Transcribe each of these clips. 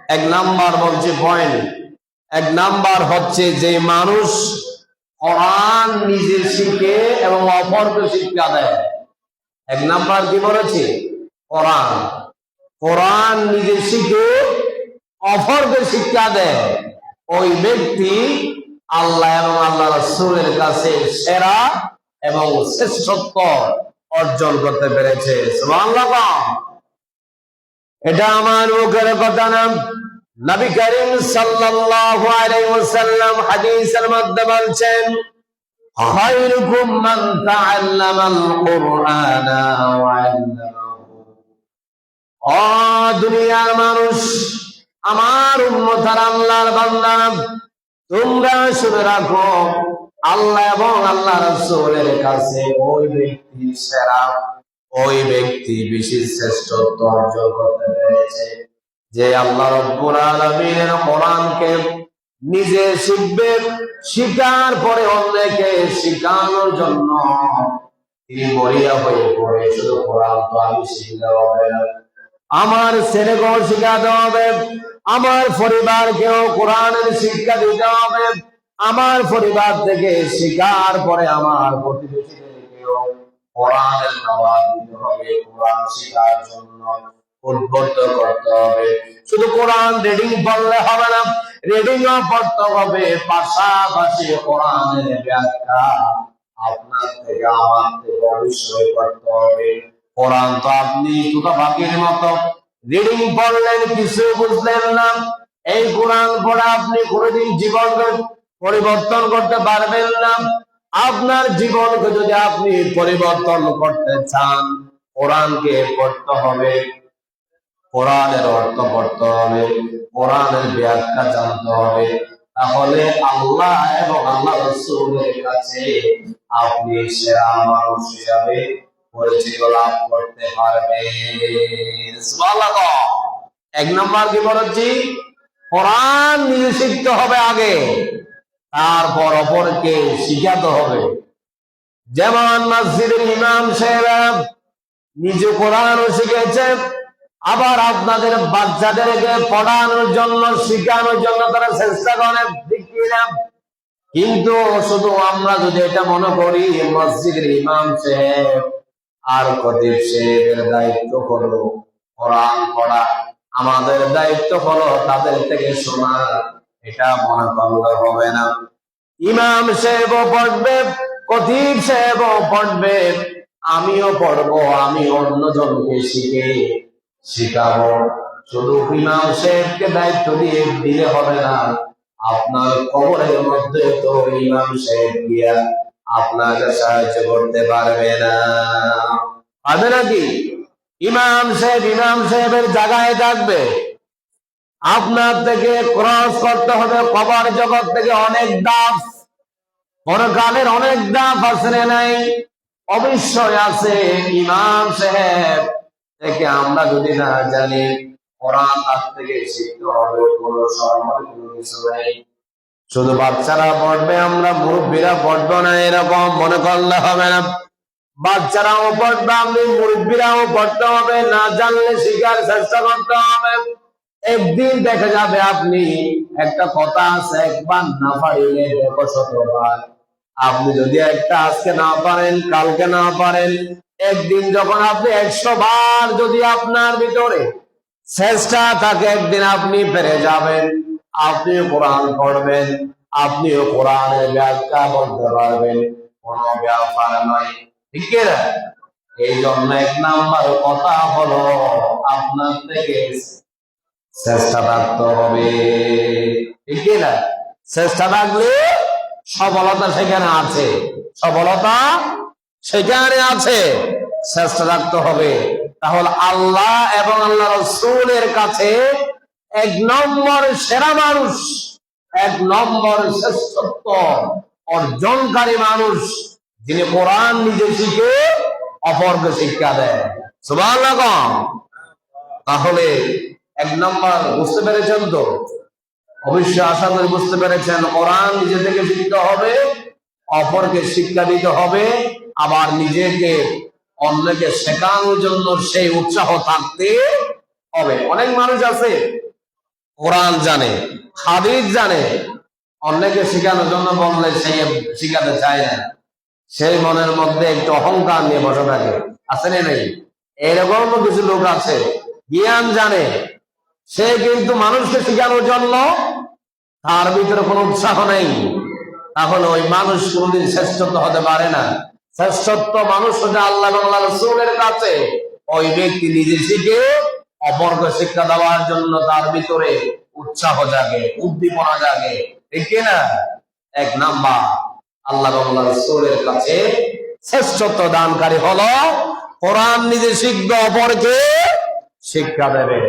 এক নাম্বার বলছে পয়েন্ট, এক নাম্বার হচ্ছে যে মানুষ কোরআন নিজে শিখে এবং অপরকে শিক্ষা দেয়। এক নাম্বার কি বলেছে? কোরআন। কোরআন নিজে শিখে অপরকে শিক্ষা দেয়, ওই ব্যক্তি আল্লাহ এবং আল্লাহ রাসূলের কাছে সেরা এবং শ্রেষ্ঠত্ব অর্জন করতে পেরেছে। সুবহানাল্লাহ। এটা আমার মুখের কথা না, নবী করিম সাল্লাল্লাহু আলাইহি ওয়াসাল্লাম হাদিসের মধ্যে বলছেন, খায়রুকুম মান তাআল্লামাল কুরআনা ওয়া আল্লামাহু। ও দুনিয়ার মানুষ, আমার উম্মতের আল্লাহর বান্দা, তোমরা শুনে রাখো, আল্লাহ এবং আল্লাহ রাসূলের কাছে ওই ব্যক্তি সেরা, ওই ব্যক্তি বেশি শ্রেষ্ঠত্ব অর্জন করতে পেরেছে যে আল্লাহ রাব্বুল আলামিনের কোরআনকে নিজে শিখবে, শিখার পরে অন্যকে শিখানোর জন্য তিনি মরিয়া হয়ে পড়ে। শুধু কোরআন তো আমি শিখতে হবে না, আমার ছেলেকেও শিখাতে হবে, আমার পরিবারকেও কোরআনের শিক্ষা দিতে হবে, আমার পরিবার থেকে শিখার পরে আমার প্রতিবেশীদেরকেও কোরআনের দাওয়াত দিতে হবে, কোরআন শেখার জন্য উদ্বুদ্ধ করতে হবে। শুধু কোরআন রিডিং পড়লে হবে না, রিডিংও পড়তে হবে, পাশাপাশি কোরআনের ব্যাখ্যা আপনার থেকে আমার থেকে অবশ্যই করতে হবে। কোরআন তো আপনি দুটো বাকির মতো রিডিং পড়লেন, কিছু বুঝলেন না, এই কোরআন পড়ে আপনি কোনোদিন জীবনকে পরিবর্তন করতে পারবেন না। আপনার জীবনকে যদি আপনি পরিবর্তন করতে চান, কোরআনকে পড়তে হবে, কোরআনের অর্থ পড়তে হবে, কোরআনের ব্যাখ্যা জানতে হবে, তাহলে আল্লাহ এবং আল্লাহ রাসূলের কাছে আপনি সেরা মানুষ হিসাবে পরিচিত লাভ করতে পারবেন। সুবহানাল্লাহ। এক নম্বর কি বলেছি? কোরআন নিজে শিখতে হবে আগে, তারপর অপরকে শিখাতে হবে। যেমন মসজিদের ইমাম সাহেব নিজে কোরআনও শিখেছে, আবার আপনাদের বাচ্চাদেরকে পড়ানোর জন্য, শিখানোর জন্য তারা চেষ্টা করে, ঠিক কিনা? কিন্তু শুধু আমরা যদি এটা মনে করি মসজিদের ইমাম সাহেব আর খতিব সাহেবের দায়িত্ব হলো কোরআন পড়া, আমাদের দায়িত্ব হলো তাদের থেকে শোনা, এটা মনে করলে হবে না। ইমাম সাহেবও পড়বে, খতিব সাহেবও পড়বে, আমিও পড়বো, আমি অন্যজনকে শিখাবো। শুধু ইমাম সাহেবকে দায়িত্ব দিয়ে দিলে হবে না, আপনার কবরের মধ্যে তো ইমাম সাহেব গিয়া আপনাকে সাহায্য করতে পারবে না, পারবে নাকি? ইমাম সাহেবের জায়গায় থাকবে, আপনার থেকে ক্রস করতে হবে কবর জগৎ থেকে অনেক দাফ, পরকালের অনেক দাফ আছে নাই? অবশ্যই আছে। ইমাম সাহেব থেকে আমরা যদি না জানি, কোরআন তার থেকে শিখতে হবে, কোনো সম্মান কোনো কিছু নেই। শুধু বাচ্চারা পড়বে, আমরা মুরব্বীরা পড়বো না, এরকম মনে করলে হবে না। বাচ্চারাও পড়বে, আপনি মুরব্বীরাও পড়তে হবে, না জানলে শিখার চেষ্টা করতে হবে। একদিন দেখা যাবে, আপনি একটা কথা আছে, একবার না পারিলে দেখো শতবার। আপনি যদি একটা আজকে না পারেন, কালকে না পারেন, একদিন যখন আপনি 100 বার যদি আপনার ভিতরে চেষ্টা থাকে, একদিন আপনি পেরে যাবেন, আপনিও কোরআন পড়বেন, আপনিও কোরআনের ব্যাখ্যা বলতে পারবেন, কোনো ব্যাপার নয়, ঠিক না? এই জন্য এক নাম্বার কথা হলো আপনার থেকে চেষ্টা থাকতে হবে, ঠিক না? চেষ্টা থাকলে সফলতা সেখানে আছে, সফলতা সেখানে আছে, চেষ্টা রাখতে হবে। তাহলে আল্লাহ এবং আল্লাহ রাসূলের কাছে এক নম্বর সেরা মানুষ, এক নম্বর শ্রেষ্ঠত্ব অর্জনকারী মানুষ, যিনি কোরআন নিজে শিখে অপরকে শিক্ষা দেয়। সুবহানাল্লাহ। তাহলে এক নম্বর বুঝতে পেরেছেন তো? অবশ্যই আশা করি বুঝতে পেরেছেন। কোরআন নিজে থেকে শিখতে হবে, অপরকে শিক্ষা দিতে হবে, আবার নিজেকে অন্যকে শেখানোর জন্য সেই উৎসাহ থাকতে হবে। অনেক মানুষ আছে কোরআন জানে, হাদিস জানে, অন্যকে শেখানোর জন্য বললে সে শিখাতে চায় না, সেই মনের মধ্যে একটু অহংকার নিয়ে বসে থাকে, আছে না নেই? এরকম কিছু লোক আছে, জ্ঞান জানে, সে কিন্তু মানুষকে শেখানোর জন্য তার ভিতরে কোনো উৎসাহ নেই, তাহলে ওই মানুষ কোনদিন শ্রেষ্ঠত্ব হতে পারে না। শ্রেষ্ঠত্ব মানুষ হচ্ছে আল্লাহ এবং আল্লাহ রাসূলের কাছে। ওই ব্যক্তি নিজে শিখে অপরকে শিক্ষা দেওয়ার জন্য তার ভিতরে উৎসাহ জাগে, উদ্দীপনা জাগে, ঠিক না? এক নাম্বার আল্লাহ এবং আল্লাহ রাসূলের কাছে শ্রেষ্ঠত্ব দানকারী হলো কোরআন নিজে শিখবে, অপরকে শিক্ষা দেবে।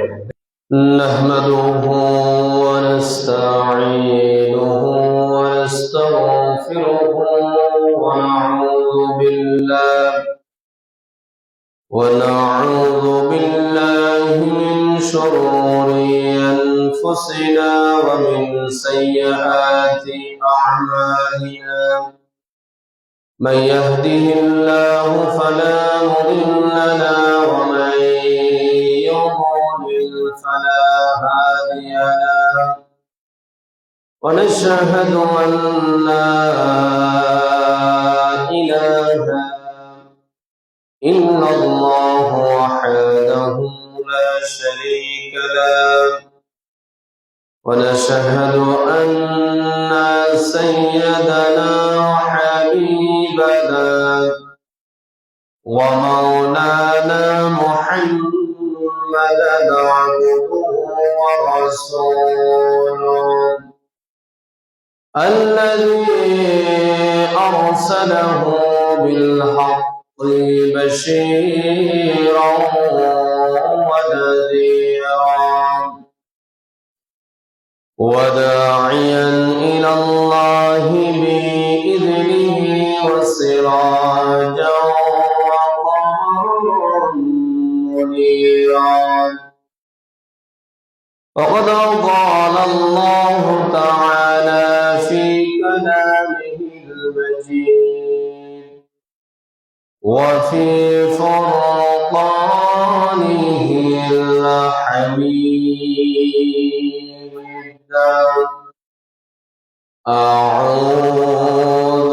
نحمده ونستعينه ونستغفره ونعوذ بالله من شرور أنفسنا ومن سيئات أعمالنا من يهده الله فلا مضل له ومن يضلل فلا هادي له ونشهد أن لا إله إلا الله وحده لا شريك له ونشهد أن سيدنا وحبيبنا ومولانا محمدا عبده ورسوله الذي أرسله بالحق بشيرا ونذيرا وداعيا إلى الله بإذنه وسراجا وقمرا منيرا وقد قال الله تعالى في كلامه المجيد وفي فرقانه الحميد أعوذ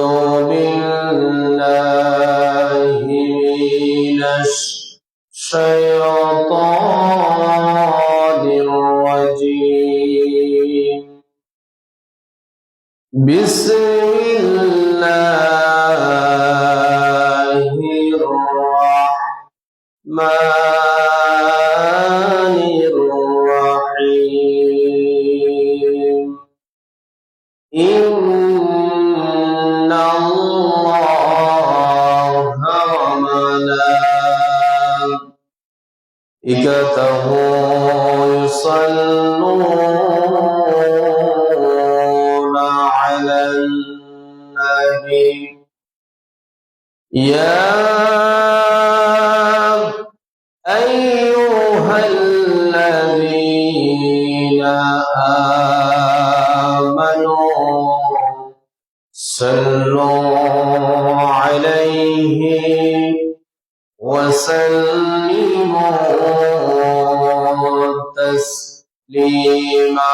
بالله من الشيطان الرجيم بسم الله الرحمن الرحيم إن الله وملائكته يصلون على النبي يا أيها الذين آمنوا صلوا عليه وسلموا تسليما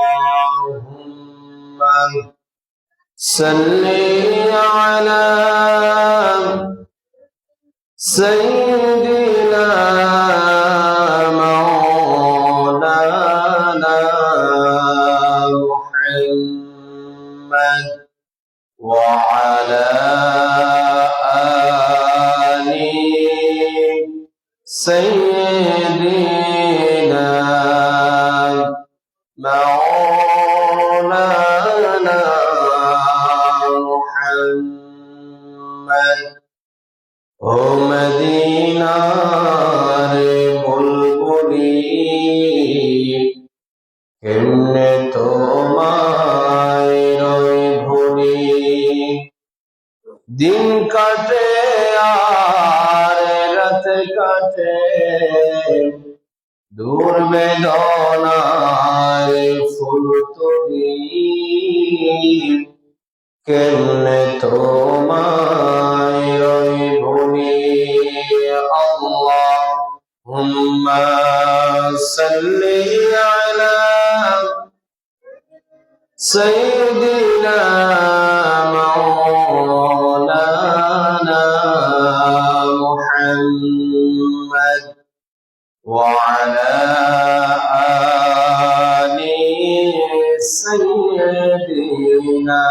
اللهم صل على سيدنا مولانا محمد وعلى آل سيدنا مولانا محمد ও মদিনার বুলবুলি কেমনে তোমায় রই ভুলি দিন কাটে আর রাত কাটে দূর বেদনায় ফুল তুলি কেমনে তোমায় রই ভুলি اللهم صلي على سيدنا مولانا محمد وعلى آل سيدنا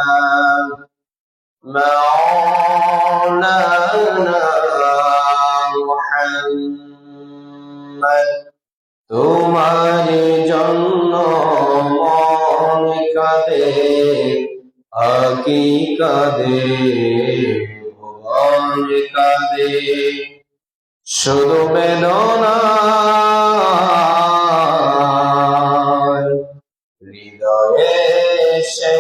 مولانا محمد তোমারি জন্য মন কাঁদে আকি কাঁদে ভুবন কাঁদে শুধু বেদনায় হৃদয়ে সে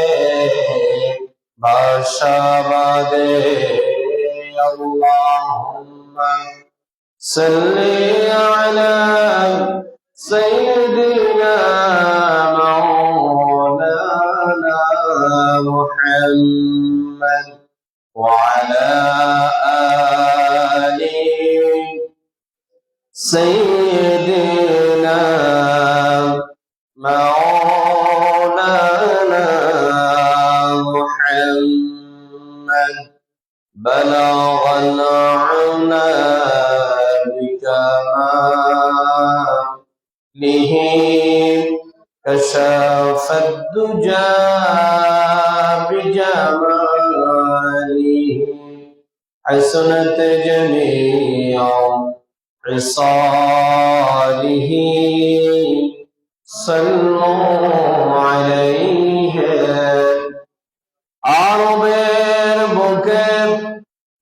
ভাষা বাদে আল্লাহুম্মা সাল্লি আলা سيدنا مولانا محمد وعلى آل سيدنا مولانا محمد بلغ العنان بكماله كشف الدجى بجماله حسنت جميع خصاله صلوا عليه আরবের বুকে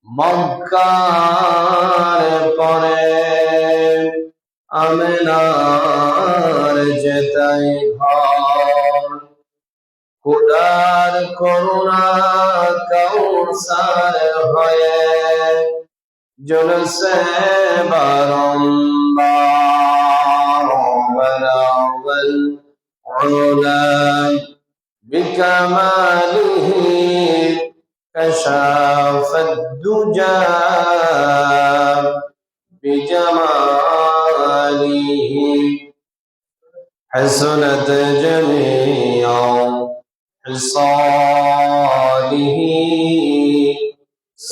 মক্কার পরে আমিনার যেতাই ঘর খুদার করুণা কৌসার হয়ে জলসে বারম্বার বলাওয়াল উলান بكماله كشف الدجى بجماله حسنت جميع خصاله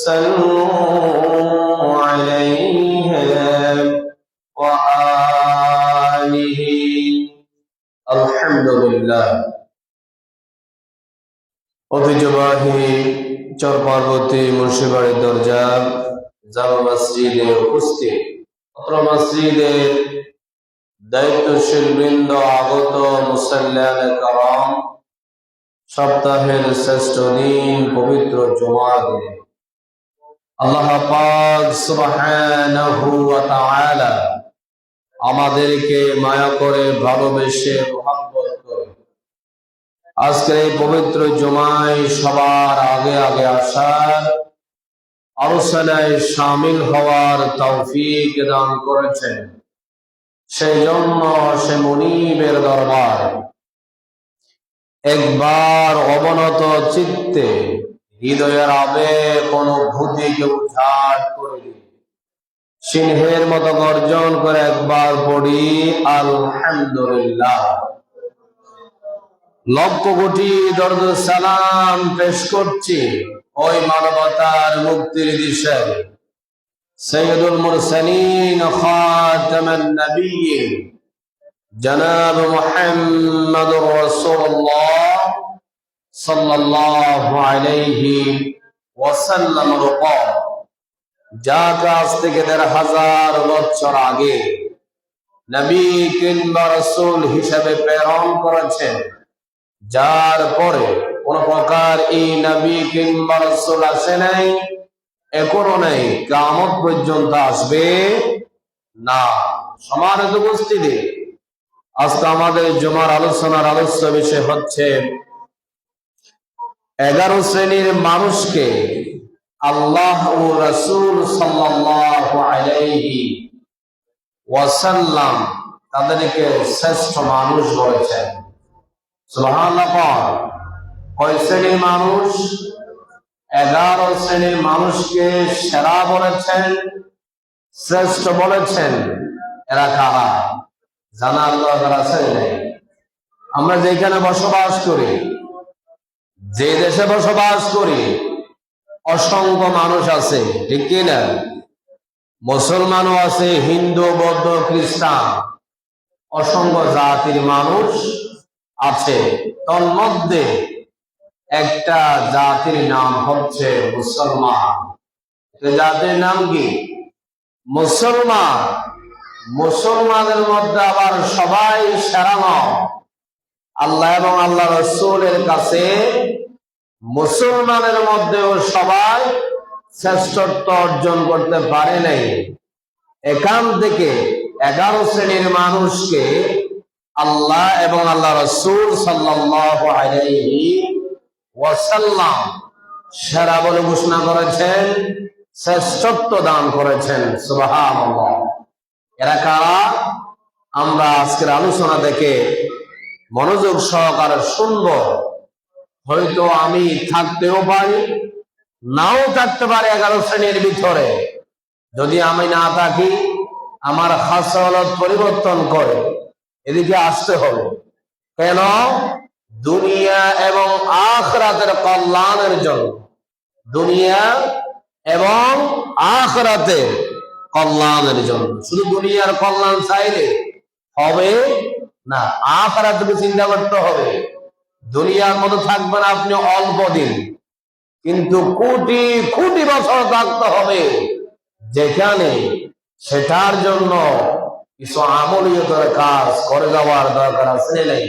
صلوا عليه وآله الحمد لله ঐতিহ্যবাহী চর পার্বতী মুন্সিবাড়ির দরজা জামা মসজিদে উপস্থিত অত্র মসজিদের দায়িত্বশীল বৃন্দ আগত মুসাল্লিয়ানে কারাম সপ্তাহের শ্রেষ্ঠ দিন পবিত্র জুমার দিনে আল্লাহ পাক সুবহানাহু ওয়া তাআলা আমাদেরকে মায়া করে ভালোবেসে মহব্বত করে আজকের এই পবিত্র জুমায় সবার আগে আগে আসার আলোচনায় শামিল হওয়ার তৌফিক দান করেছেন সেই জন্য সে মুনিবের দরবার একবার অবনত চিত্তে হৃদয়ের আবেগ অনুভূতিকে উদ্ধার করে দিই সিংহের মতো গর্জন করে একবার পড়ি আলহামদুলিল্লাহ লক্ষ কোটি দরুদ সালাম পেশ করছি ওই মানবতার মুক্তির দিশে সৈয়দুল মুরসালিন খাতামুন নবিয়্যিন জনাব মুহাম্মদুর রাসূলুল্লাহ সাল্লাল্লাহু আলাইহি ওয়াসাল্লাম যাকে আজ থেকে ১৫০০ বছর আগে নবী কিংবা রাসূল হিসেবে প্রেরণ করেছেন যার পরে কোন প্রকার এই নবী কিংবা রাসূল আসে নাই এখনো নাই কিয়ামত পর্যন্ত আসবে না সম্মানিত উপস্থিতি আজকে আমাদের জুমার আলোচনার আলোচ্য বিষয় হচ্ছে 11 শ্রেণীর মানুষকে আল্লাহ ও রাসূল সাল্লাল্লাহু আলাইহি ওয়াসাল্লাম তাদেরকে শ্রেষ্ঠ মানুষ বলেছেন সুবহানাল্লাহ কয় শ্রেণীর মানুষ 11 শ্রেণীর মানুষকে সেরা বলেছেন শ্রেষ্ঠ বলেছেন এরা কারা জানার দরকার আছে নাই? আমরা যেখানে বসবাস করি, যে দেশে বসবাস করি, অসংখ্য মানুষ আছে, ঠিক কিনা? মুসলমানও আছে, হিন্দু, বৌদ্ধ, খ্রিস্টান, অসংখ্য জাতির মানুষ আছে। তন্মধ্যে একটা জাতির নাম হচ্ছে মুসলমান। জাতির নাম কি? মুসলমান। মুসলমানের মধ্যে আবার সবাই সেরা নয়। আল্লাহ এবং আল্লাহ রসুলের কাছে মুসলমানের মধ্যেও সবাই শ্রেষ্ঠত্ব অর্জন করতে পারে নাই। এখান থেকে 11 শ্রেণীর মানুষকে আল্লাহ এবং আল্লাহ রসুল সাল্লাল্লাহু আলাইহি ওয়াসাল্লাম সেরা বলে ঘোষণা করেছেন, শ্রেষ্ঠত্ব দান করেছেন। সুবহানাল্লাহ। এরা কারা? আমরা আজকের আলোচনা দেখে মনোযোগ সহকারে শুনব। হয়তো আমি থাকতেও পারি, নাও থাকতে পারে 11 শ্রেণীর ভিতরে। যদি আমি না থাকি, আমার খাসলত পরিবর্তন করে এদিকে আসতে হবে। কেন? দুনিয়া এবং আখিরাতের কল্যাণের জন্য। দুনিয়া এবং আখিরাতের কল্যাণের জন্য। শুধু দুনিয়ার কল্যাণ চাইলে হবে না, আখিরাতকে চিন্তা করতে হবে। দুনিয়ার মতো থাকবেন আপনি অল্প দিন, কিন্তু কোটি কোটি বছর থাকতে হবে, যেখানে সেটার জন্য কিছু আমলীয়তার কাজ করে যাওয়ার দরকার আছে নাই?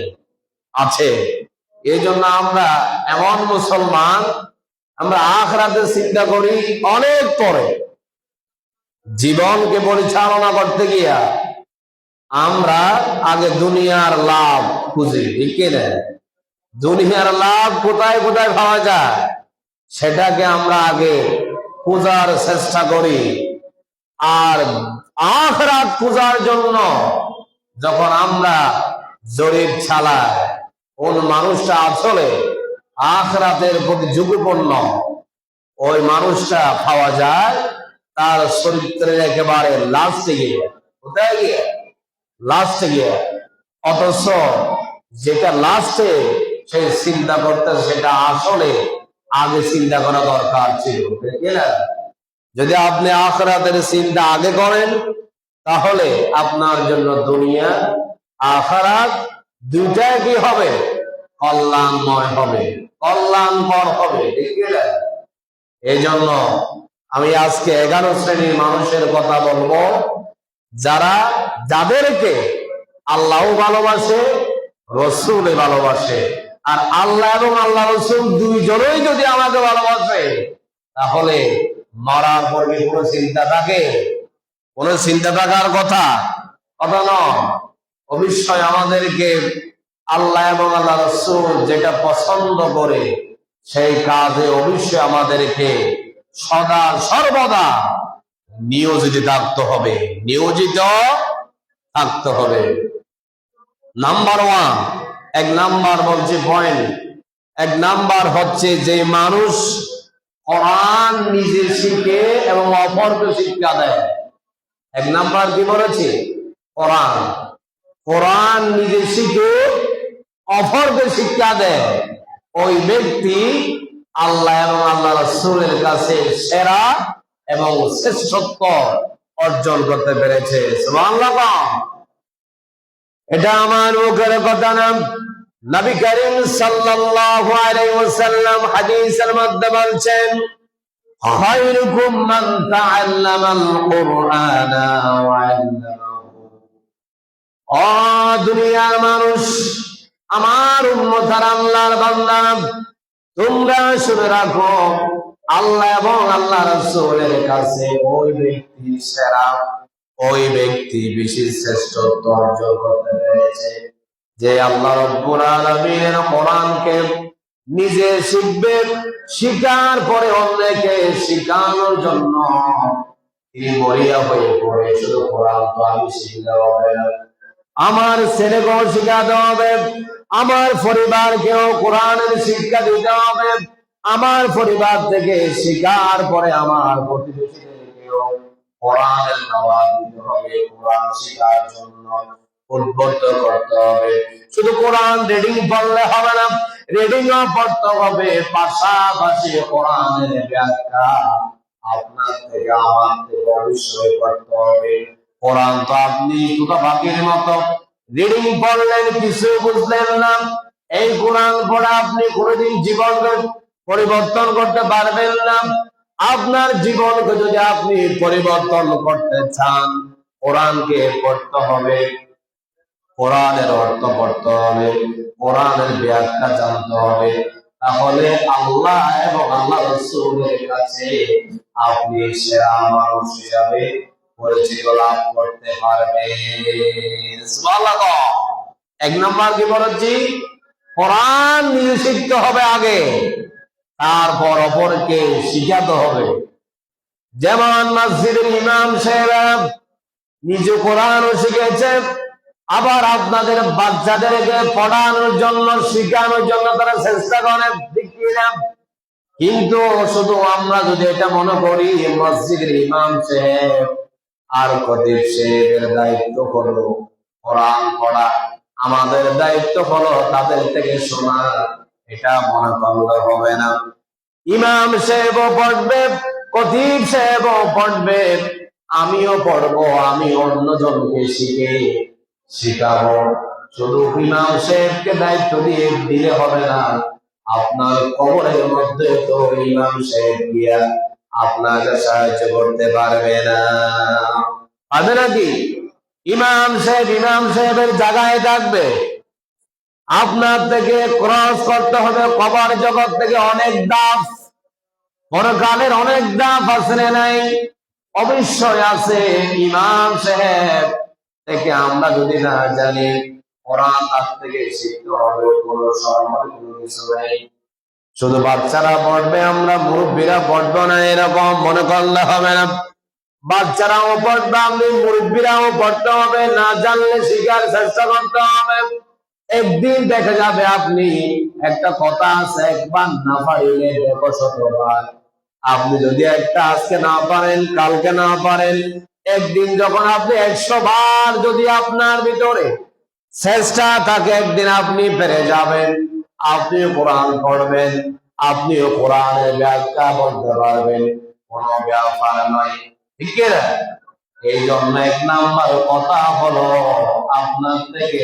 আছে। এই জন্য আমরা এমন মুসলমান, আমরা আখিরাতের চিন্তা করি অনেক পরে। জীবনকে পরিচালনা করতে গিয়া আমরা আগে দুনিয়ার লাভ খুঁজি, ঠিক না? দুনিয়ার লাভ কোথায় কোথায় পাওয়া যায় সেটাকে আমরা আগে খোঁজার চেষ্টা করি। আর আখিরাত খোঁজার জন্য যখন আমরা জরিপ চালাই, কোন মানুষটা আসলে আখিরাতের প্রতি ঝুঁকিপূর্ণ, ওই মানুষটা পাওয়া যায় তার চরিত্রের একেবারে লাস্টে গিয়ে। কোথায় গিয়ে? লাস্টে গিয়ে। অথচ যেটা লাস্টে সে চিন্তা করতে, সেটা আসলে আগে চিন্তা করা দরকার ছিল, ঠিক না? যদি আপনি আখিরাতের চিন্তা আগে করেন, তাহলে আপনার জন্য দুনিয়া আখিরাত দুইটাই কি হবে? কল্যাণময় হবে, কল্যাণকর হবে, ঠিক না? এই জন্য আমি আজকে 11 শ্রেণীর মানুষের কথা বলবো, যাদেরকে আল্লাহ ভালোবাসে, রসুল ভালোবাসে। আর আল্লাহ এবং আল্লাহ রসুল দুইজনই যদি আমাকে ভালোবাসে, তাহলে মরার পরে কোনো চিন্তা থাকে? কোনো চিন্তা থাকার কথা নয়। অবশ্যই আমাদেরকে আল্লাহ এবং আল্লাহ রসুল যেটা পছন্দ করে সেই কাজে অবশ্যই আমাদেরকে সদা সর্বদা নিয়োজিত থাকতে হবে, নিয়োজিত থাকতে হবে। নাম্বার 1, 1 নাম্বার বলছে পয়েন্ট, 1 নাম্বার হচ্ছে যে মানুষ কোরআন নিজে শিখে এবং অপরকে শিক্ষা দেয়। 1 নাম্বার কি বলেছে? কোরআন। কোরআন নিজে শিখে অপরকে শিক্ষা দেয়, ওই ব্যক্তি আল্লাহ এবং আল্লাহ রাসূলের কাছে সেরা এবং শ্রেষ্ঠত্ব অর্জন করতে পেরেছে। সুবহানাল্লাহ। এটা আমার মুখের কথা না, নবী করিম সাল্লাল্লাহু আলাইহি ওয়াসাল্লাম হাদিসের মধ্যে বলছেন, খায়রুকুম মান তাআল্লামাল কুরআনা ওয়া আল্লামাহু। ও দুনিয়ার মানুষ, আমার উম্মত আর আল্লাহর বান্দা, তোমরা শুনে রাখো, আল্লাহ এবং আল্লাহ রাসূলের কাছে ওই ব্যক্তি সেরা, ওই ব্যক্তি বেশি শ্রেষ্ঠত্ব অর্জন করতে পেরেছে যে আল্লাহ রাব্বুল আলামিনের কোরআনকে নিজে শিখবে, শিখার পরে অন্যকে শিখানোর জন্য তিনি মরিয়া হয়ে পড়ে। শুধু কোরআন তো আমি শিখতে হবে না, আমার ছেলেকেও শিখাতে হবে, আমার পরিবারকেও কোরআনের শিক্ষা দিতে হবে, আমার পরিবার থেকে শিখার পরে আমার প্রতিবেশীদেরকেও কোরআনের দাওয়াত দিতে হবে কোরআন শেখার জন্য। উদ্বুদ্ধ করতে হবে। শুধু কোরআন রিডিং পড়লে হবে না, রিডিংও পড়তে হবে, পাশাপাশি কোরআনের ব্যাখ্যা আপনার থেকে আমার থেকে অবশ্যই করতে হবে। কোরআন তো আপনি সুতা পাখির মতো রিডিং পড়লেন, কিছু বুঝলেন না, এই কোরআন পড়া আপনি কোনোদিন জীবন পরিবর্তন করতে পারবেন না। আপনার জীবনকে যদি আপনি পরিবর্তন করতে চান, কোরআনকে পড়তে হবে, কোরআনের অর্থ পড়তে হবে, কোরআনের ব্যাখ্যা জানতে হবে। তাহলে আল্লাহ এবং আল্লাহ রাসূলের কাছে আপনি সেরা মানুষ হিসাবে পরিচিত লাভ করতে পারবেন। সুবহানাল্লাহ। এক নম্বর কি বলেছি? কোরআন নিজে শিখতে হবে আগে, তারপর অপরকে শিখাতে হবে। যেমন মসজিদের ইমাম সাহেব নিজে কোরআনও শিখেছেন, আবার আপনাদের বাচ্চাদেরকে পড়ানোর জন্য, শিখানোর জন্য তারা চেষ্টা করেন, ঠিক না? কিন্তু শুধু আমরা যদি এটা মনে করি মসজিদের ইমাম সাহেব আর খতিব সাহেবের দায়িত্ব হলো কোরআন পড়া, আমাদের দায়িত্ব হলো তাদের থেকে শোনা, এটা মনে করলে হবে না। ইমাম সাহেবও পড়বে, খতিব সাহেবও পড়বে, আমিও পড়বো, আমি অন্যজনকে শিখাবো। শুধু ইমাম সাহেবকে দায়িত্ব দিয়ে দিলে হবে না, আপনার কবরের মধ্যে তো ইমাম সাহেব গিয়া আপনাকে সাহায্য করতে পারবে না, পারবে নাকি? ইমাম সাহেবের জায়গায় থাকবে, আপনার থেকে ক্রস করতে হবে কবর জগৎ থেকে অনেক দাস, পরকালের অনেক দাস আছে না নাই? অবশ্যই আছে। ইমাম সাহেব থেকে আমরা যদি না জানি, কোরআন তার থেকে শিখতে হবে, কোনো সময় কোনো কিছু নেই। শুধু বাচ্চারা পড়বে, আমরা মুরব্বীরা পড়বো না, এরকম মনে করলে হবে না। বাচ্চারাও পড়বে, আপনি মুরব্বীরাও পড়তে হবে, না জানলে শিখার চেষ্টা করতে হবে। একদিন দেখা যাবে, আপনি একটা কথা আছে, একবার না পারিলে দেখো শতবার। আপনি যদি একটা আজকে না পারেন, কালকে না পারেন, একদিন যখন আপনি 100 বার যদি আপনার ভিতরে চেষ্টা থাকে, একদিন আপনি পেরে যাবেন, আপনিও কোরআন পড়বেন, আপনিও কোরআনের ব্যাখ্যা বলতে পারবেন, কোনো ব্যাপার নয়, ঠিক না? এই জন্য 1 নাম্বার কথা হলো আপনার থেকে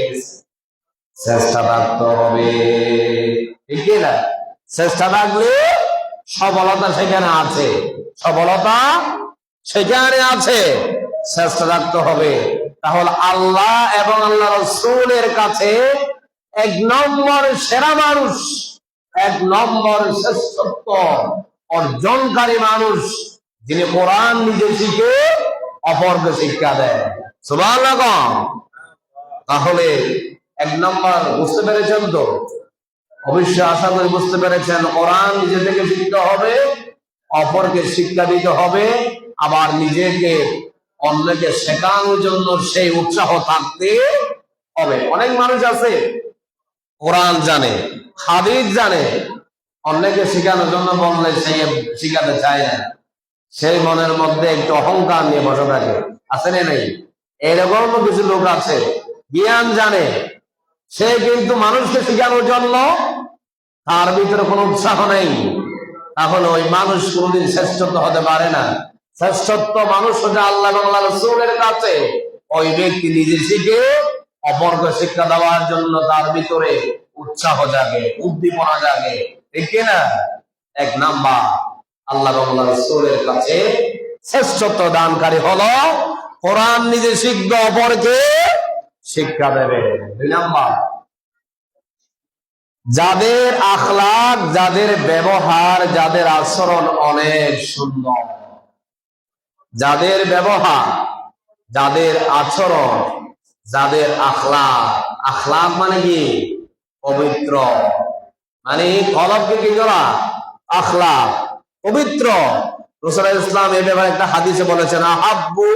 চেষ্টা থাকতে হবে, ঠিক না? চেষ্টা থাকলে সফলতা সেখানে আছে, সফলতা সেখানে আছে, চেষ্টা রাখতে হবে। তাহলে আল্লাহ এবং আল্লাহ রাসূলের কাছে 1 নম্বর সেরা মানুষ, 1 নম্বর শ্রেষ্ঠত্ব অর্জনকারী মানুষ, যিনি কোরআন নিজে শিখে অপরকে শিক্ষা দেয়। সুবহানাল্লাহ। তাহলে 1 নম্বর বুঝতে পেরেছেন তো? অবশ্যই আশা করি বুঝতে পেরেছেন। কোরআন নিজে থেকে শিখতে হবে, অপরকে শিক্ষা দিতে হবে, আবার নিজেকে অন্যকে শেখানোর জন্য সেই উৎসাহ থাকতে হবে। অনেক মানুষ আছে কোরআন জানে, হাদিস জানে, অন্যকে শেখানোর জন্য বললে সে শিখাতে চায় না, সেই মনের মধ্যে একটু অহংকার নিয়ে বসে থাকে, আছে না নাই? এরকম কিছু লোক আছে, জ্ঞান জানে, সে কিন্তু মানুষকে শেখানোর জন্য তার ভিতরে কোনো উৎসাহ নেই, তাহলে ওই মানুষ কোনদিন শ্রেষ্ঠত্ব হতে পারে না। শ্রেষ্ঠত্ব মানুষ হচ্ছে আল্লাহ এবং আল্লাহ রাসূলের কাছে ওই ব্যক্তি নিজে শিখে অপরকে শিক্ষা দেওয়ার জন্য তার ভিতরে উৎসাহ জাগে, উদ্দীপনা জাগে, ঠিক না? 1 নাম্বার আল্লাহ এবং আল্লাহ রাসূলের কাছে শ্রেষ্ঠত্ব দানকারী হলো কোরআন নিজে শিখবে, অপরকে শিক্ষা দেবে। 2 নাম্বার, যাদের আখলাক, যাদের ব্যবহার, যাদের আচরণ অনেক সুন্দর, যাদের ব্যবহার, যাদের আচরণ, যাদের আখলাক, আখলাক মানে কি? পবিত্র, মানে কলবকে কি করা? আখলাক, পবিত্র। রাসূল ইসলাম এই ব্যাপারে একটা হাদিসে বলেছেন, আহাব্বু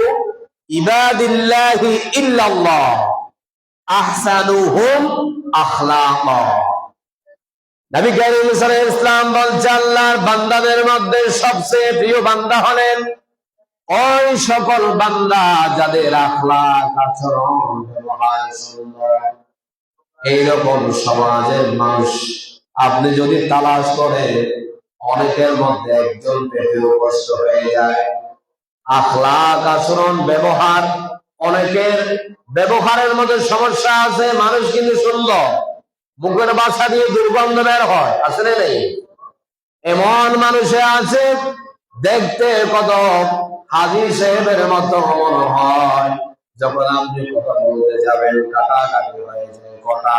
ইবাদিল্লাহি ইল্লাল্লাহ আহসানুহুম আখলাকা। নবী কারীম সাল্লাল্লাহু আলাইহি ওয়াসাল্লাম বলেন, আল্লাহর বান্দাদের মধ্যে সবচেয়ে প্রিয় বান্দা হলেন ওই সকল বান্দা যাদের আখলাক আচরণ ব্যবহার সুন্দর, এইরকম সমাজের মানুষ আপনি যদি তালাশ করেন, অনেকের মধ্যে একজন পেতেও কষ্ট হয়ে যায়। আখলাক আচরণ ব্যবহার, অনেকের ব্যবহারের মধ্যে সমস্যা আছে। মানুষ কিন্তু সুন্দর, মুখের বাসা দিয়ে দুর্গন্ধ বের হয়, আসলে নেই? এমন মানুষে আছে দেখতে কত হাজী সাহেবের মতো মনে হয়, যখন আপনি কথা বলতে যাবেন কাটাকাটি হয়ে যায় কথা।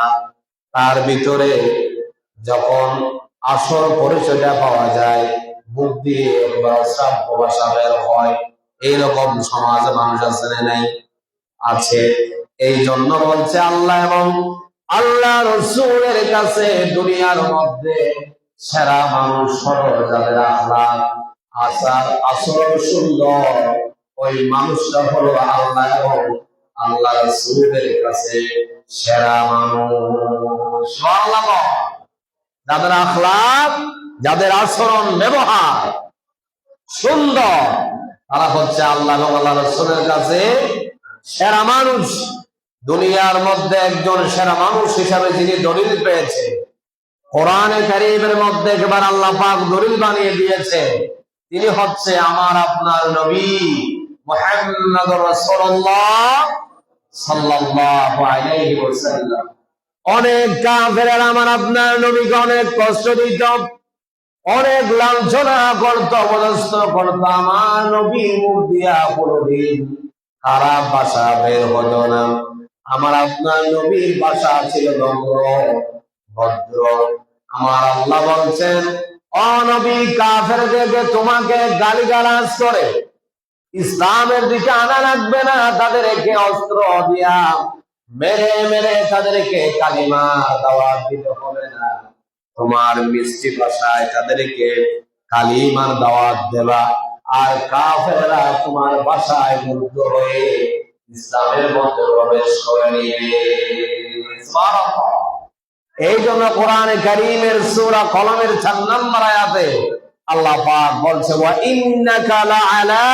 তার ভিতরে যখন আসল পরিচয়টা পাওয়া যায়, মুখ দিয়ে একবার শ্রাব্য ভাষা বের হয়। এইরকম সমাজে মানুষ আছে না নাই? আছে। এই জন্য বলছে আল্লাহ এবং আল্লাহ রসুলের কাছে দুনিয়ার মধ্যে সেরা মানুষ হলো যাদের আখলাক আচার আচরণ সুন্দর। ওই মানুষটা হলো আল্লাহ এবং আল্লাহ রসুলের কাছে সেরা মানুষ। যাদের আখলাক, যাদের আচরণ ব্যবহার সুন্দর, তারা হচ্ছে আল্লাহ এবং আল্লাহ রসুলের কাছে সেরা মানুষ। দুনিয়ার মধ্যে একজন সেরা মানুষ হিসাবে যিনি দলিল পেয়েছে, কোরআনে কারীমের মধ্যে একবার আল্লাহ পাক দলিল বানিয়ে দিয়েছে, তিনি হচ্ছে আমার আপনার নবী মুহাম্মদুর রাসূলুল্লাহ সাল্লাল্লাহু আলাইহি ওয়াসাল্লাম। অনেক কাফেররা আমার আপনার নবীকে অনেক কষ্ট দিত, অনেক লাঞ্ছনা করত, অপদস্থ করত। আমার নবী মুখ দিয়া কোনদিন খারাপ ভাষা বের হতো না। আমার আপনার নবীর ভাষা ছিল নম্র ভদ্র। আমার আল্লাহ বলছেন, ও নবী, কাফেরদেরকে তোমাকে গালিগালাজ করে ইসলামের দিকে আনা লাগবে না। তাদেরকে অস্ত্র দিয়া মেরে মেরে তাদেরকে কালিমা দাওয়াত দিতে হবে না। তোমার মিষ্টি ভাষায় তাদেরকে কালিমার দাওয়াত দেবা, আর কাফেররা তোমার ভাষায় মুগ্ধ হয়ে ইসলামের মধ্যে প্রবেশ করে নিবে। সুবহানাল্লাহ। এই জন্য কোরআনে কারীমের সূরা কলমের 4 নম্বর আয়াতে আল্লাহ পাক বলছে, ওয়া ইন্নাকা লাআলা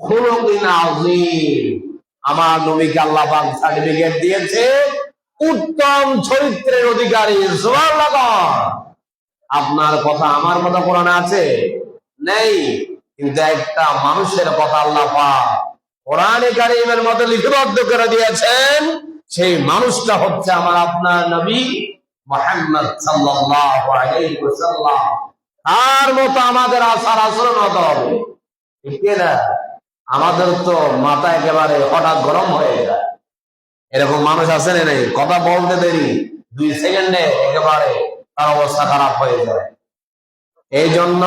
খুলুকিন আযীম। আমার নবীকে আল্লাহ পাক সার্টিফিকেট দিয়েছে উত্তম চরিত্রের অধিকারী। সুবহানাল্লাহ। আপনার কথা আমার কথা কোরআনে আছে নেই, কিন্তু একটা মানুষের কথা আল্লাহ পাক কোরআনে কারীমের মধ্যে লিপিবদ্ধ করে দিয়েছেন। সেই মানুষটা হচ্ছে আমার আপনার নবী মুহাম্মদ সাল্লাল্লাহু আলাইহি ওয়াসাল্লাম। তার মতো আমাদের আচার আচরণ হতে হবে, ঠিক না? আমাদের তো মাথা একেবারে হঠাৎ গরম হয়ে যায়। এরকম মানুষ আছে না নাই? কথা বলতে দেরি 2 সেকেন্ডে একেবারে তার অবস্থা খারাপ হয়ে যায়। এই জন্য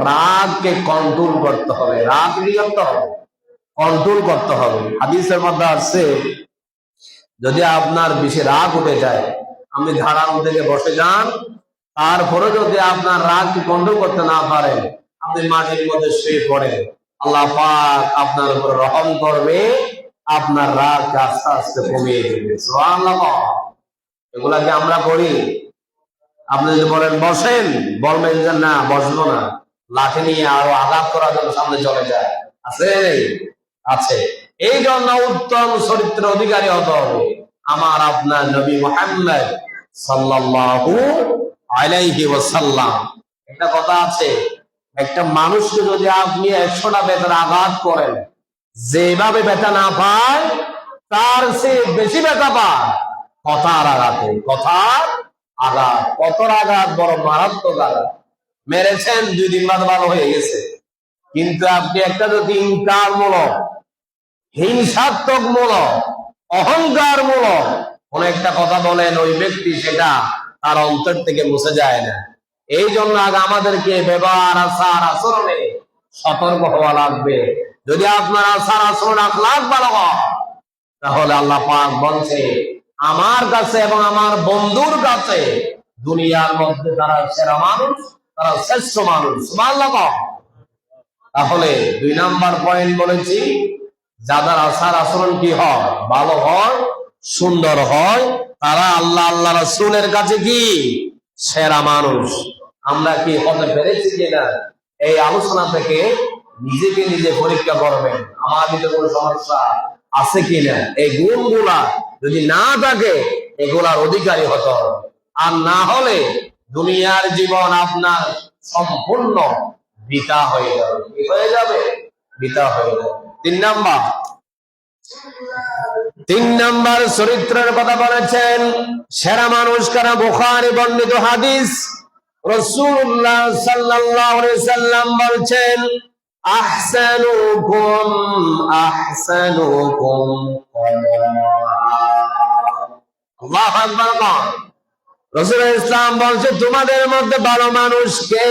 রাগকে কন্ট্রোল করতে হবে। রাগ কি করতে হবে? কন্ট্রোল করতে হবে। হাদিসের মধ্যে আসছে, যদি আপনার বেশি রাগ উঠে যায়, আপনি ধারাম থেকে বসে যান, তারপরে যদি আপনার রাগকে কন্ট্রোল করতে না পারেন, আপনি মাটির মধ্যে শুয়ে পড়েন, আল্লাহ পাক আপনার উপর রহম করবে, আপনার রাগ আস্তে আস্তে কমিয়ে দেবে। সুবহানাল্লাহ। এগুলাকে আমরা করি। আপনি যদি বলেন বসেন, বলবেন যে না বসবো না, লাঠি নিয়ে আরো আঘাত করার জন্য সামনে চলে যায়, আছে আছে। এই জন্য উত্তম চরিত্র অধিকারী হতে হবে আমার আপনার নবী মুহাম্মদ সাল্লাল্লাহু আলাইহি ওয়াসাল্লাম। একটা কথা আছে, একটা মানুষকে যদি আপনি 100টা বেতের আঘাত করেন, যেভাবে ব্যথা না পায় তার চেয়ে বেশি ব্যথা পায় কথার আঘাতে। কথার আঘাত, কতর আঘাত, বড় মারাত্মক আঘাত। মেরেছেন 2 দিন বাদ ভালো হয়ে গেছে, কিন্তু আপনি একটা যদি ইনকারমূলক, হিংসাত্মক মূলক, অহংকার মূলক কোন একটা কথা বলেন, ওই ব্যক্তি সেটা তার অন্তর থেকে মুছে যায় না। এই জন্য আগে আমাদেরকে ব্যবহার আচার আচরণে সতর্ক হওয়া লাগবে। যদি আপনার আচার আচরণ আখলাক ভালো হয়, তাহলে আল্লাহ পাক বলছে আমার কাছে এবং আমার বন্ধুর কাছে দুনিয়ার মধ্যে তারা সেরা মানুষ, তারা শ্রেষ্ঠ মানুষ। সুবহানাল্লাহ। তাহলে 2 নাম্বার পয়েন্ট বলেছি, যাদের আচার আচরণ কি হয়? ভালো হয়, সুন্দর হয়, তারা আল্লাহ আল্লাহ রাসূলের কাছে কি সেরা মানুষ। আমরা কি হতে পেরেছি কিনা এই আলোচনা থেকে নিজেকে নিজে পরীক্ষা করবেন, আমার ভিতরে কোনো সমস্যা আছে কিনা। এই গুণগুলা যদি না থাকে, এগুলার অধিকারী হতে হবে। আর না হলে দুনিয়ার জীবন আপনার সম্পূর্ণ বৃথা হয়ে যাবে। কি হয়ে যাবে? বৃথা হয়ে যাবে। তিন নাম্বার চরিত্রের কথা বলেছেন। সেরা মানুষ কারা? বুখারী বর্ণিত হাদিস। রাসূলুল্লাহ সাল্লাল্লাহু আলাইহি সাল্লাম বলছেন, আহসানুকুম আহসানুকুম। আল্লাহু আকবার। রাসূল ইসলাম বলছে, তোমাদের মধ্যে ভালো মানুষ কে?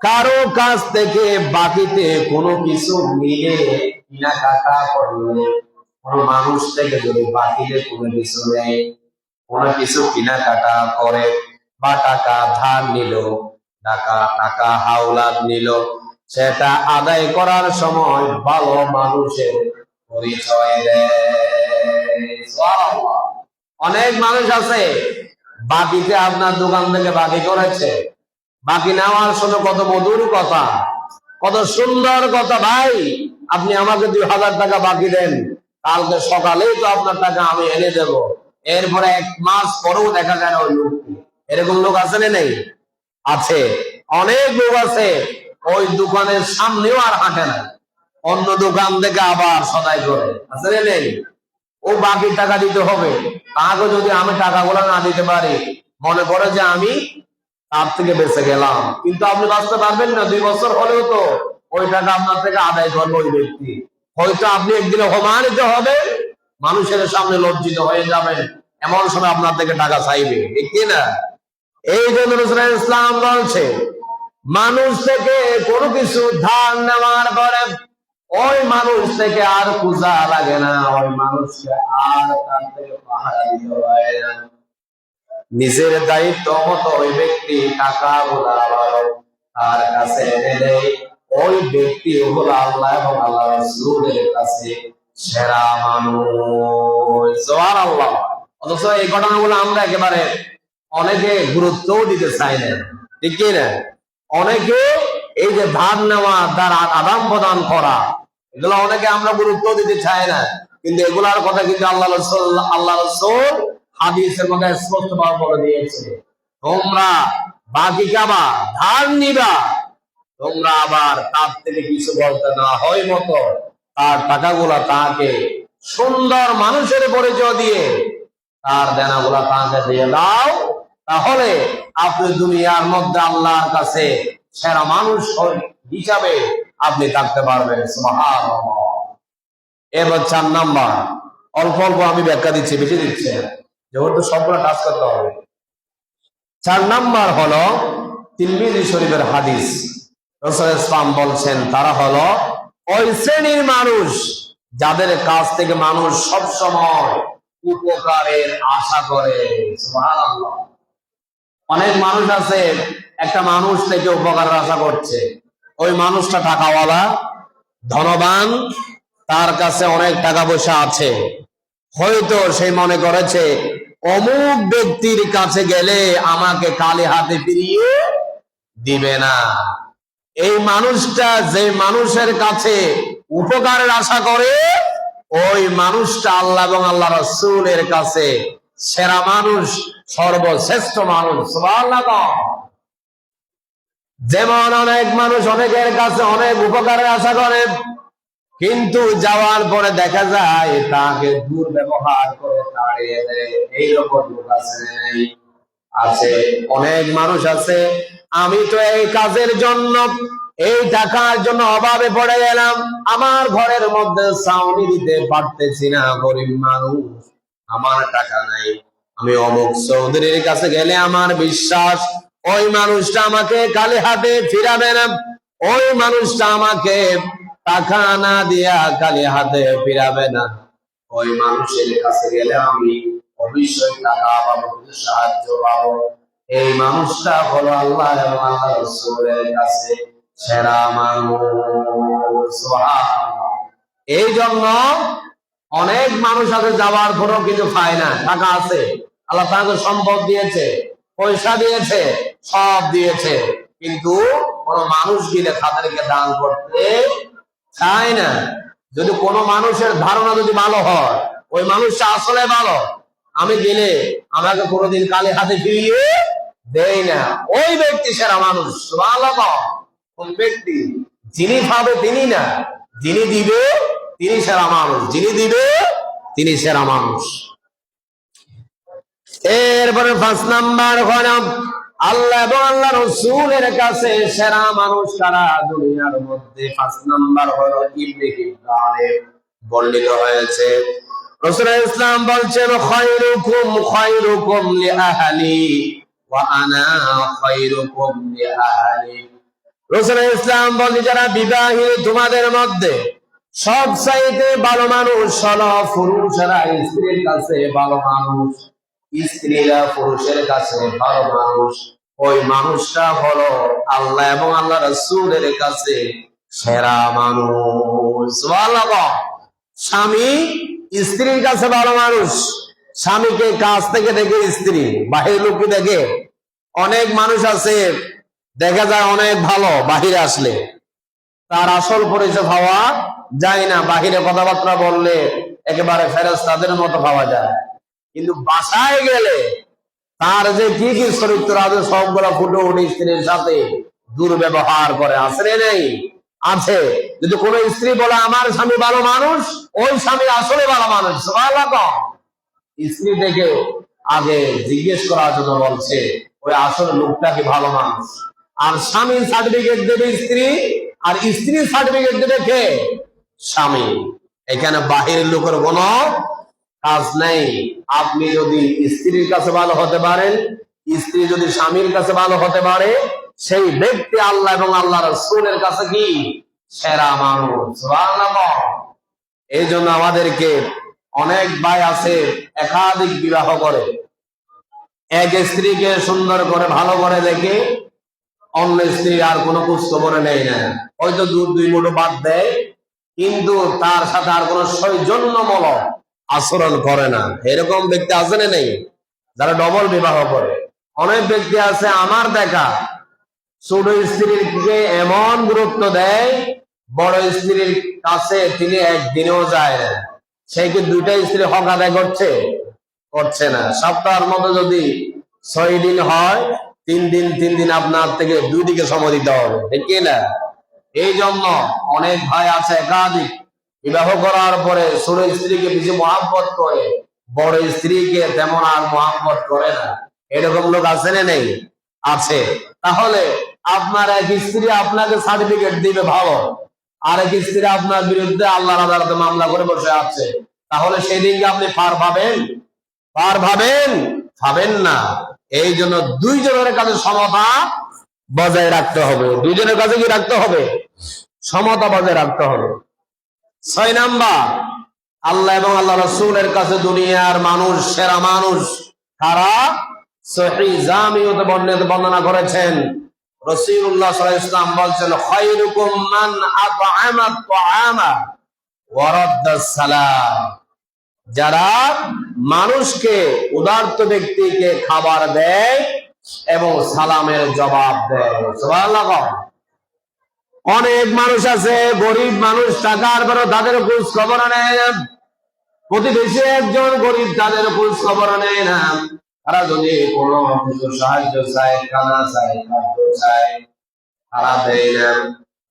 কারো কাছ থেকে বাকিতে কোনো কিছু নিলে কেনাকাটা করলে, কোনো মানুষ থেকে যদি বাকিতে কোনো কিছু নেয়, কোনো কিছু কেনাকাটা করে, বা টাকা ধার নিল, টাকা হাওলাত নিল, সেটা আদায় করার সময় ভালো মানুষের পরিচয় দেয়। অনেক মানুষ আছে বাকিতে আপনার দোকান থেকে বাকি করেছে, বাকি নেওয়ার সময় কত মধুর কথা, কত সুন্দর কথা, ভাই আপনি আমাকে 2000 টাকা বাকি দেন, কালকে সকালেই তো আপনার টাকা আমি এনে দেব। এরপরে 1 মাস পরেও দেখা যায় ওই লোক। এরকম লোক আছে না? নেই? আছে। অনেক লোক আছে ওই দোকানের সামনেও আর হাঁটে না, অন্য দোকান থেকে আবার সদাই করে। আছে না? নেই? ও বাকি টাকা দিতে হবে, তাকে যদি আমি টাকাগুলো না দিতে পারি, মনে করে যে আমি তার থেকে বেঁচে গেলাম। কিন্তু আপনি বাঁচতে পারবেন না, 2 বছর হলেও তো ওই টাকা আপনার থেকে আদায় করবে ওই ব্যক্তি। হয়তো আপনি একদিন অপমানিত হবে, মানুষের সামনে লজ্জিত হয়ে যাবেন, এমন সময় আপনার থেকে টাকা চাইবে, ঠিক না? এই জন্য রাসূল ইসলাম বলছে, মানুষ থেকে কোনো কিছু ধার নেওয়ার পরে ওই মানুষ থেকে আর পূজা লাগে না, ওই মানুষকে আর তার থেকে পাহারা দিতে হয় না। নিজের দায়িত্ব মতো ওই ব্যক্তি টাকা গুলা তার কাছে এনে দেয়। ওই ব্যক্তি হলো আল্লাহ এবং আল্লাহ রাসূলের কাছে সেরা মানুষ। সুবহানাল্লাহ। অথচ এই ঘটনাগুলো আমরা একেবারে অনেকে গুরুত্বও দিতে চাই না, ঠিক কি না? অনেকে এই যে ধার নেওয়া, তার আদান প্রদান করা, এগুলো অনেকে আমরা গুরুত্ব দিতে চাই না। কিন্তু এগুলার কথা কিন্তু আল্লাহ রাসূল হাদিসের মধ্যে স্পষ্ট ভাবে বলে দিয়েছে, তোমরা বাকি খাবা, ধার নিবা, তোমরা আবার তার থেকে কিছু বলতে না হয় মতো তার টাকাগুলা তাকে সুন্দর মানুষের পরিচয় দিয়ে তার দেনাগুলা তাকে দিয়ে দাও, তাহলে আপনি দুনিয়ার মধ্যে আল্লাহর কাছে সেরা মানুষ হিসাবে আপনি থাকতে পারবেন। সুবহানাল্লাহ। এবার 4 নাম্বার, অল্প অল্প আমি ব্যাখ্যা দিচ্ছি, বেশি দিচ্ছি না, যেহেতু সবগুলো টাচ করতে হবে। 4 নাম্বার হলো তিরমিজি শরীফের হাদিস। রাসূল ইসলাম বলছেন, তারা হলো ওই শ্রেণীর মানুষ যাদের কাছ থেকে মানুষ সব সময় উপকারের আশা করে। সুবহানাল্লাহ। অনেক মানুষ আছে একটা মানুষ থেকে উপকারের আশা করছে, ওই মানুষটা টাকাওয়ালা, ধনবান, তার কাছে অনেক টাকা পয়সা আছে, হয়তো সে মনে করেছে অমুক ব্যক্তির কাছে গেলে আমাকে খালি হাতে ফিরিয়ে দিবে না। এই মানুষটা যে মানুষের কাছে উপকারের আশা করে, ওই মানুষটা আল্লাহ এবং আল্লাহ রাসূলের কাছে সেরা মানুষ, সর্বশ্রেষ্ঠ মানুষ। সুবহানাল্লাহ। যেমন অনেক মানুষ অনেকের কাছে অনেক উপকারের আশা করে, কিন্তু যাওয়ার পরে দেখা যায় তাকে দুর্ব্যবহার করে তাড়িয়ে দেয়। এইরকম লোক আছে। অনেক মানুষ আছে, আমি তো এই কাজের জন্য, এই টাকার জন্য অভাবে পড়ে গেলাম, আমার ঘরের মধ্যে ছাউনি দিতে পারতেছি না, গরিব মানুষ, আমার টাকা নাই, আমি অমুক চৌধুরীর কাছে গেলে আমার বিশ্বাস ওই মানুষটা আমাকে খালি হাতে ফিরাবে না, ওই মানুষটা আমাকে টাকা না দিয়া খালি হাতে ফিরাবে না, ওই মানুষের কাছে গেলে আমি অবশ্যই টাকা পাবো, সাহায্য পাবো। এই মানুষটা হলো আল্লাহ এবং আল্লাহ রাসূলের কাছে সেরা মানুষ। সুবহানাল্লাহ। এই জন্য অনেক মানুষ আছে যাওয়ার পরেও কিছু পায় না, টাকা আছে, আল্লাহ তাকে সম্পদ দিয়েছে, পয়সা দিয়েছে, সব দিয়েছে, কিন্তু কোন মানুষ গেলে তাদেরকে দান করতে চায় না। যদি কোনো মানুষের ধারণা যদি ভালো হয়, ওই মানুষটা আসলে ভালো, আমি গেলে আমাকে কোনোদিন কালে হাতে ফিরিয়ে দেয় না, ওই ব্যক্তি সেরা মানুষ। সুবহানাল্লাহ। কোন ব্যক্তি? যিনি পাবে তিনি না, যিনি দিবে তিনি সেরা মানুষ, যিনি দিবে তিনি সেরা মানুষ। এরপরে 5 নাম্বার হল আল্লাহ এবং আল্লাহ রাসূলের কাছে সেরা মানুষ কারা দুনিয়ার মধ্যে? 5 নাম্বার হলো ইবনে হিব্বানে বর্ণিত হয়েছে, রাসূলুল্লাহ ইসলাম বলছেন খায়রুকুম খায়রুকুম লিআহলি ওয়া আনা খায়রুকুম লিআহলি। রাসূলুল্লাহ ইসলাম বলেন যারা বিবাহী তোমাদের মধ্যে সবচাইতে ভালো মানুষ হলো পুরুষেরা স্ত্রীর কাছে ভালো মানুষ, স্ত্রীরা পুরুষের কাছে ভালো মানুষ। ওই মানুষটা হলো আল্লাহ এবং আল্লাহ রাসূলের কাছে সেরা মানুষ। সুবহানাল্লাহ। স্বামী স্ত্রীর কাছে ভালো মানুষ। স্বামীকে কাছ থেকে দেখে স্ত্রী, বাহির লোককে দেখে। অনেক মানুষ আছে দেখা যায় অনেক ভালো, বাহিরে আসলে তার আসল পরিচয় পাওয়া যায় না। বাহিরে কথাবার্তা বললে একেবারে ফেরেশতাদের মতো পাওয়া যায়, কিন্তু বাসায় গেলে তার যে কি কি চরিত্র আছে সবগুলো ফুটে উঠে স্ত্রীর সাথে দুর্ব্যবহার করে। আছে নেই? আছে। যদি কোনো স্ত্রী বলে আমার স্বামী ভালো মানুষ, ওই স্বামী আসলে ভালো মানুষ। সুবহানাল্লাহ। স্ত্রী থেকে আগে জিজ্ঞেস করার জন্য বলছে ওই আসলে লোকটা কি ভালো মানুষ। আর স্বামীর সার্টিফিকেট দেবে স্ত্রী, আর স্ত্রীর সার্টিফিকেট দেবে কে? স্বামী। এখানে বাহিরের লোকের কোনো কাজ নেই। আপনি যদি স্ত্রীর কাছে ভালো হতে পারেন, স্ত্রী যদি স্বামীর কাছে ভালো হতে পারে, সেই ব্যক্তি আল্লাহ এবং আল্লাহ রাসূলের কাছে কি সেরা মানুষ। সুবহানাল্লাহ। এই জন্য আমাদেরকে অনেক ভাই আছে একাধিক বিবাহ করে, এক স্ত্রীকে সুন্দর করে ভালো করে দেখে অন্য স্ত্রী আর কোনো খোঁজ খবরে নেয় না, হয়তো দুই মুঠো বাদ দেয়, কিন্তু তার সাথে আর কোনো সৌজন্যমূলক আচরণ করে না। এরকম ব্যক্তি আছে না নেই? যারা ডবল বিবাহ করে। অনেক ব্যক্তি আছে আমার দেখা ছোট স্ত্রীকে এমন গুরুত্ব দেয়, বড় স্ত্রীর কাছে তিনি একদিনেও যায় না। সে কি 2টা স্ত্রী হক আদায় করছে না। সপ্তাহের মতো যদি 6 দিন হয়, 3 দিন আপনার থেকে 2 দিকে সময় দিতে হবে, ঠিক না? এই জন্য অনেক ভাই আছে একাধিক বিবাহ করার পরে ছোট স্ত্রীকে বেশি মহব্বত করে, বড় স্ত্রীকে তেমন আর মহব্বত করে না। এরকম লোক আছে না নেই? আছে। তাহলে আপনার এক স্ত্রী আপনাকে সার্টিফিকেট দিবে ভালো, আর এক স্ত্রী আপনার বিরুদ্ধে আল্লাহর আদালতে মামলা করে বসে আছে, তাহলে সেদিনকে আপনি পার পাবেন না। এই জন্য দুইজনের কাছে সমতা বজায় রাখতে হবে। দুইজনের কাছে কি রাখতে হবে? সমতা বজায় রাখতে হবে। 6 নাম্বার আল্লাহ এবং আল্লাহ রাসূলের কাছে দুনিয়ার মানুষ সেরা মানুষ কারা? সহিহ জামিউতে বর্ণনা করেছেন রাসূলুল্লাহ সাল্লাল্লাহু আলাইহি ওয়াসাল্লাম বলছেন খায়রুকুম মান আত'আমা আত-তা'আমা ওয়া রাদ্দাস সালাম। যারা মানুষকে, উদারত ব্যক্তিকে খাবার দেয় এবং সালামের জবাব দেয়। সুবহানাল্লাহ। অনেক মানুষ আছে গরিব মানুষ, টাকার বড়, তাদের খোঁজ খবর নেয় না। প্রতিবেশী একজন গরিব, তাদের খোঁজ খবর নেয় না। তারা যদি কোনো কিছু সাহায্য চায়, খানা চায়, খাদ্য চায়, তারা দেয় না।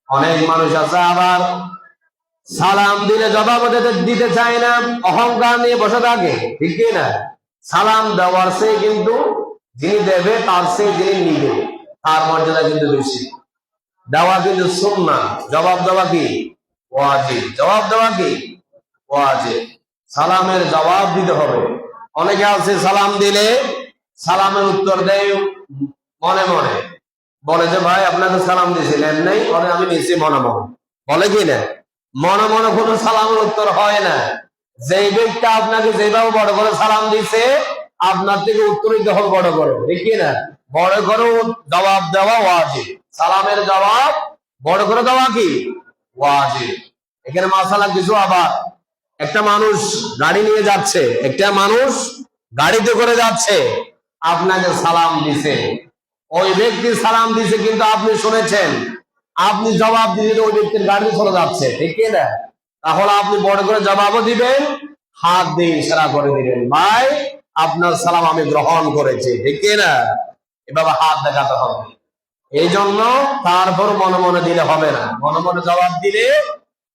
অনেক মানুষ আছে আবার সালাম দিলে জবাব দিতে চায় না, অহংকার নিয়ে বসে থাকে, ঠিক না? সালাম দেওয়ার সে কিন্তু যিনি দেবে তার সে যিনি নিবে তার মর্যাদা কিন্তু বেশি। দেওয়া কিন্তু সুন্নাহ, জবাব দেওয়া কি ওয়াজিব। জবাব দেওয়া কি ওয়াজিব। সালামের জবাব দিতে হবে। অনেকে আছে সালাম দিলে সালামের উত্তর দেয় মনে মনে, বলে যে ভাই আপনাকে সালাম দিয়েছিলেন নেই, আমি নিচ্ছি মনে মনে, বলে কি না? মনে মনে কোনো সালামের উত্তর হয় না। যেই ব্যক্তি আপনাকে যেভাবে বড় করে সালাম দিছে, আপনার থেকে উত্তর দিতে হবে বড় করে, ঠিক না? বড় করে জবাব দেওয়া ওয়াজিব। সালামের জবাব বড় করে দেওয়া কি ওয়াজিব। এখানে মাসালা কিছু। আবার একটা মানুষ গাড়ি নিয়ে যাচ্ছে, একটা মানুষ গাড়িতে করে যাচ্ছে, আপনাকে সালাম দিছে, ওই ব্যক্তি সালাম দিছে কিন্তু আপনি শুনেছেন, আপনি জবাব দিলে ওই ব্যক্তির গাড়ি চলে যাচ্ছে, ঠিক কি না? তাহলে আপনি বড় করে জবাবও দিবেন, হাত দিয়ে ইশারা করে দিবেন, ভাই আপনার সালাম আমি গ্রহণ করেছি, ঠিক কি না? এভাবে হাত দেখাতে হবে। এই জন্য তারপর মনে মনে দিলে হবে না, মনে মনে জবাব দিলে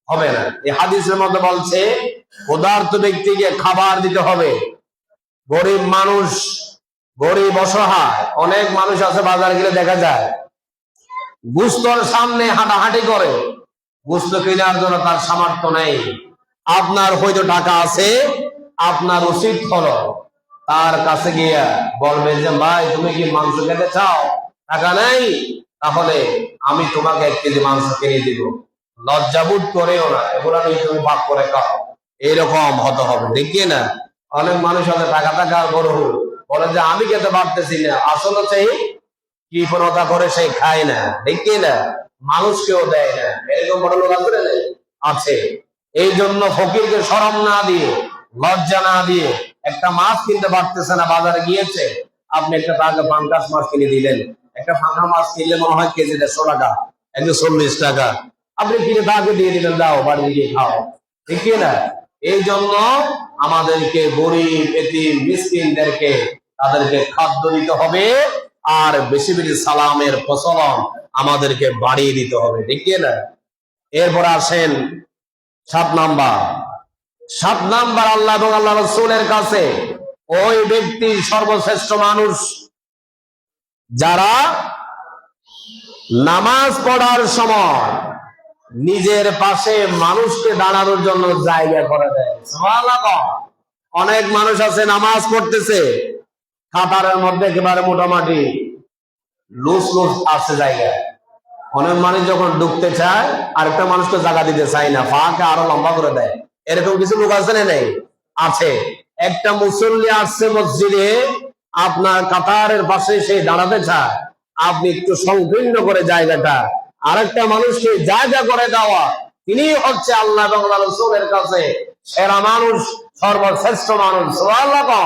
হবে না। এই হাদিসের মধ্যে বলছে ক্ষুধার্ত ব্যক্তিকে খাবার দিতে হবে। গরিব মানুষ, গরিব অসহায় অনেক মানুষ আছে, বাজার গেলে দেখা যায় গুস্তর সামনে হাঁটাহাঁটি করে, গুস্ত কেনার জন্য তার সামর্থ্য নেই। আপনার হয়তো টাকা আছে, আপনার উচিত হলো তার কাছে গিয়া বলবেন যে ভাই তুমি কি মাংস খেতে চাও? টাকা নেই, তাহলে আমি তোমাকে 1 কেজি মাংস কিনে দিব, লজ্জাবোধ করেও না, এগুলো নিয়ে তুমি ভাগ করে খাও, এইরকম হতে হবে, ঠিক না? অনেক মানুষ আছে টাকা টাকা গরু বলে যে আমি খেতে পারতেছি না, আসলে সেই কৃপণতা করে সে খায় না, ঠিক না? মানুষকেও দেয় না, এরকম বড় লোক আছে। এই জন্য ফকিরকে শরম না দিয়ে, লজ্জা না দিয়ে, একটা মাছ কিনতে পারতেছে না, বাজারে গিয়েছে, আপনি একটা টাকা পাঙ্কাশ মাছ কিনে দিলেন। একটা ফাঁকা মাছ কিনলে মনে হয় কেজি 150 টাকা, 140 টাকা, আপনি কিনে তাকে দিয়ে দিলেন, দাও বাড়ি গিয়ে খাও, ঠিক না? এই জন্য আমাদেরকে গরিব এতিম মিসকিনদেরকে তাদেরকে খাদ্য দিতে হবে, আর বেশি বেশি সালামের প্রচলন আমাদেরকে বাড়িয়ে দিতে হবে, ঠিক না? এরপর আসেন 7 নাম্বার। 7 নাম্বার, আল্লাহ এবং আল্লাহ রাসূলের কাছে ওই ব্যক্তি সর্বশ্রেষ্ঠ মানুষ যারা নামাজ পড়ার সময় নিজের পাশে মানুষকে দাঁড়ানোর জন্য জায়গা করে দেয়। সুবহানাল্লাহ। অনেক মানুষ আছে নামাজ পড়তেছে, কাতারের মধ্যে একেবারে মোটামুটি লুজ লুজ আছে জায়গা, অনেক মানুষ যখন ঢুকতে চায় আরেকটা মানুষকে জায়গা দিতে চায় না, ফাঁকা আরো লম্বা করে দেয়। এরকম কিছু লোক আছে না? নেই? আছে। একটা মুসল্লি আসছে মসজিদে, আপনার কাতারের পাশে সে দাঁড়াতে চায়, আপনি একটু সংকীর্ণ করে জায়গাটা, আরেকটা মানুষকে জায়গা করে দেওয়া, তিনি হচ্ছে আল্লাহ এবং আল্লাহ রাসূলের কাছে সেরা মানুষ, সর্বশ্রেষ্ঠ মানুষ। সুবহানাল্লাহ।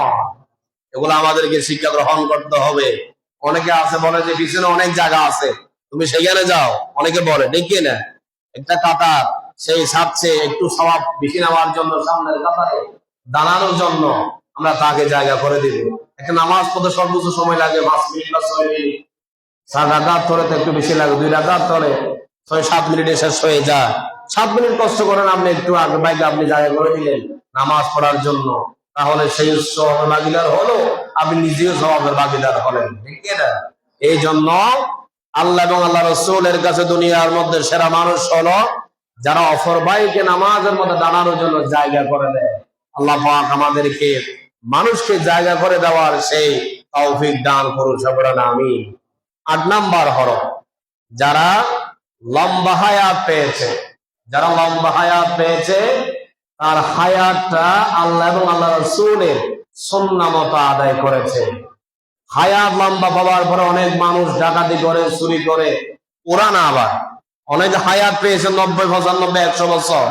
এগুলো আমাদেরকে শিক্ষা গ্রহণ করতে হবে। অনেকে আছে বলে যে পিছনে অনেক জায়গা আছে, তুমি সেখানে যাও, অনেকে বলে, ঠিক না? একটা কাতার, সেই সাথে একটু সওয়াব বেশি নেওয়ার জন্য সামনের কাতারে দাঁড়ানোর জন্য আমরা তাকে জায়গা করে দিব। একটা নামাজ পড়তে সর্বোচ্চ সময় লাগে 5 মিনিট বা 6 মিনিট, 7 রাকাত ধরে তো একটু বেশি লাগে, 2 রাকাত ধরে 6-7 মিনিটে শেষ হয়ে যায়। 7 মিনিট কষ্ট করেন আপনি, একটু আগে বাইকে আপনি জায়গা করে দিলেন নামাজ পড়ার জন্য, তাহলে সেই সওয়াবের ভাগীদার হলো, আপনি নিজেও সওয়াবের ভাগীদার হলেন, ঠিক না? এই জন্য আল্লাহ এবং আল্লাহ রাসূলের কাছে দুনিয়ার মধ্যে সেরা মানুষ হলো যারা অপর ভাইকে নামাজের মধ্যে দাঁড়ানোর জন্য জায়গা করে দেয়। আল্লাহ পাক আমাদেরকে মানুষকে জায়গা করে দেওয়ার সেই তৌফিক দান করুন, সকলে আমিন। 8 নাম্বার হলো যারা লম্বা হায়াত পেয়েছে, যারা লম্বা হায়াত পেয়েছে তার হায়াতটা আল্লাহ এবং আল্লাহ রাসূলের সুন্নাহ মতো আদায় করেছে। হায়াত লম্বা পাওয়ার পরে অনেক মানুষ ডাকাতি করে, চুরি করে, ওরা না, আবার অনেক হায়াত পেয়েছে 90, 95, 100 বছর,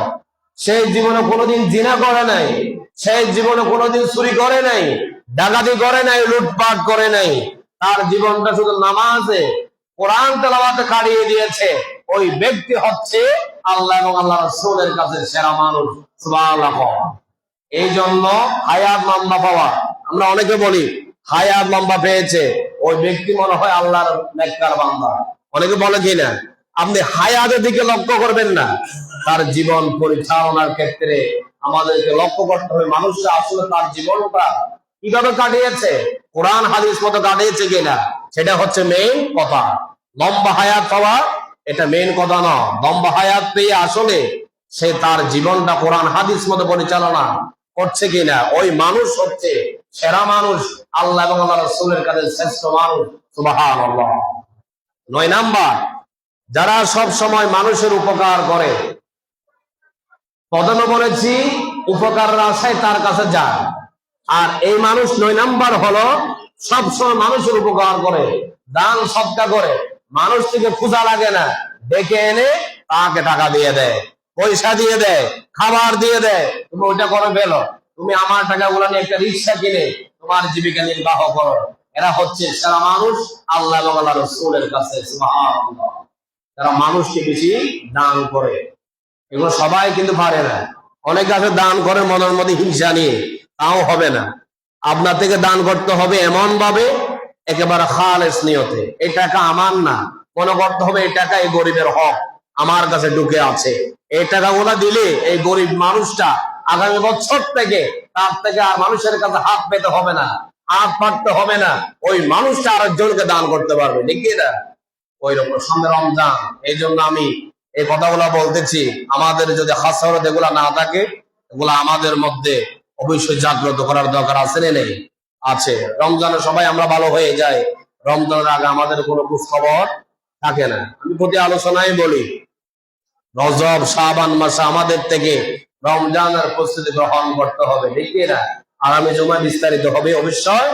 সেই জীবনে কোনোদিন জিনা করে নাই, সেই জীবনে কোনোদিন চুরি করে নাই, ডাকাতি করে নাই, লুটপাট করে নাই, তার জীবনটা শুধু নামাজে কোরআন তেলাওয়াতে কাটিয়ে দিয়েছে। ওই ব্যক্তি হচ্ছে আল্লাহ এবং আল্লাহ রাসূলের কাছে সেরা মানুষ। সুবহানাল্লাহ। এই জন্য হায়াত লম্বা পাওয়া, আমরা অনেকে বলি হায়াত লম্বা পেয়েছে, ওই ব্যক্তি মনে হয় আল্লাহর নেককার বান্দা। অনেকে বলে কিনা, আপনি হায়াতের দিকে লক্ষ্য করবেন না, তার জীবন পরিচালনার ক্ষেত্রে আমাদেরকে লক্ষ্য করতে হবে মানুষরা আসলে তার জীবনটা কিভাবে কাটিয়েছে, কোরআন হাদিস মতো কাটিয়েছে কিনা, সেটা হচ্ছে মেইন কথা। লম্বা হায়াত পাওয়া এটা মেইন কথা না, লম্বা হায়াত পেয়ে আসলে সে তার জীবনটা কোরআন হাদিস মতো পরিচালনা করছে কিনা, ওই মানুষ হচ্ছে সেরা মানুষ, আল্লাহ এবং আল্লাহ রাসূলের কাছে শ্রেষ্ঠ মানুষ। সুবহানাল্লাহ। 9 নাম্বার, যারা সব সময় মানুষের উপকার করে। প্রথমে বলেছি উপকারের আশায় তার কাছে যায়, আর এই মানুষ 9 নাম্বার হলো সবসময় মানুষের উপকার করে, দান সদকা করে, মানুষ থেকে খোঁজা লাগে না, ডেকে এনে তাকে টাকা দিয়ে দেয়, পয়সা দিয়ে দেয়, খাবার দিয়ে দেয়, তুমি ওইটা করে ফেলো, তুমি আমার টাকাগুলো নিয়ে একটা রিক্সা কিনে তোমার জীবিকা নির্বাহ করো, এরা হচ্ছে সেরা মানুষ আল্লাহ এবং আল্লাহ রাসূলের কাছে। সুবহানাল্লাহ। যারা মানুষকে বেশি দান করে, এগুলো সবাই কিন্তু পারে না। অনেক আছে দান করে মনের মধ্যে হিংসা নিয়ে, তাও হবে না। আপনার থেকে দান করতে হবে এমন ভাবে, একেবারে খালেস নিয়তে, এই টাকা আমার না, মনে করতে হবে এই টাকা এই গরিবের হক, আমার কাছে ঢুকে আছে। এই টাকাগুলো দিলে এই গরিব মানুষটা আগামী বছর থেকে তার থেকে আর মানুষের কাছে হাত পেতে হবে না, হাত পাততে হবে না, ওই মানুষটা আরেকজনকে দান করতে পারবে, ঠিক না? ওই রকম সামনে রমজান, এই জন্য আমি এই কথাগুলা বলতেছি। আমাদের যদি হাসরত এগুলা না থাকে, এগুলা আমাদের মধ্যে অবশ্যই জাগ্রত করার দরকার আছে না নেই? আছে। রমজানে সবাই আমরা ভালো হয়ে যাই, রমজানের আগে আমাদের কোনো খোঁজ খবর থাকে না। আমি প্রতি আলোচনায় বলি, রজব শাবান মাসে আমাদের থেকে রমজানের প্রস্তুতি গ্রহণ করতে হবে, ঠিক না? আগামী জুমায় বিস্তারিত হবে অবশ্যই।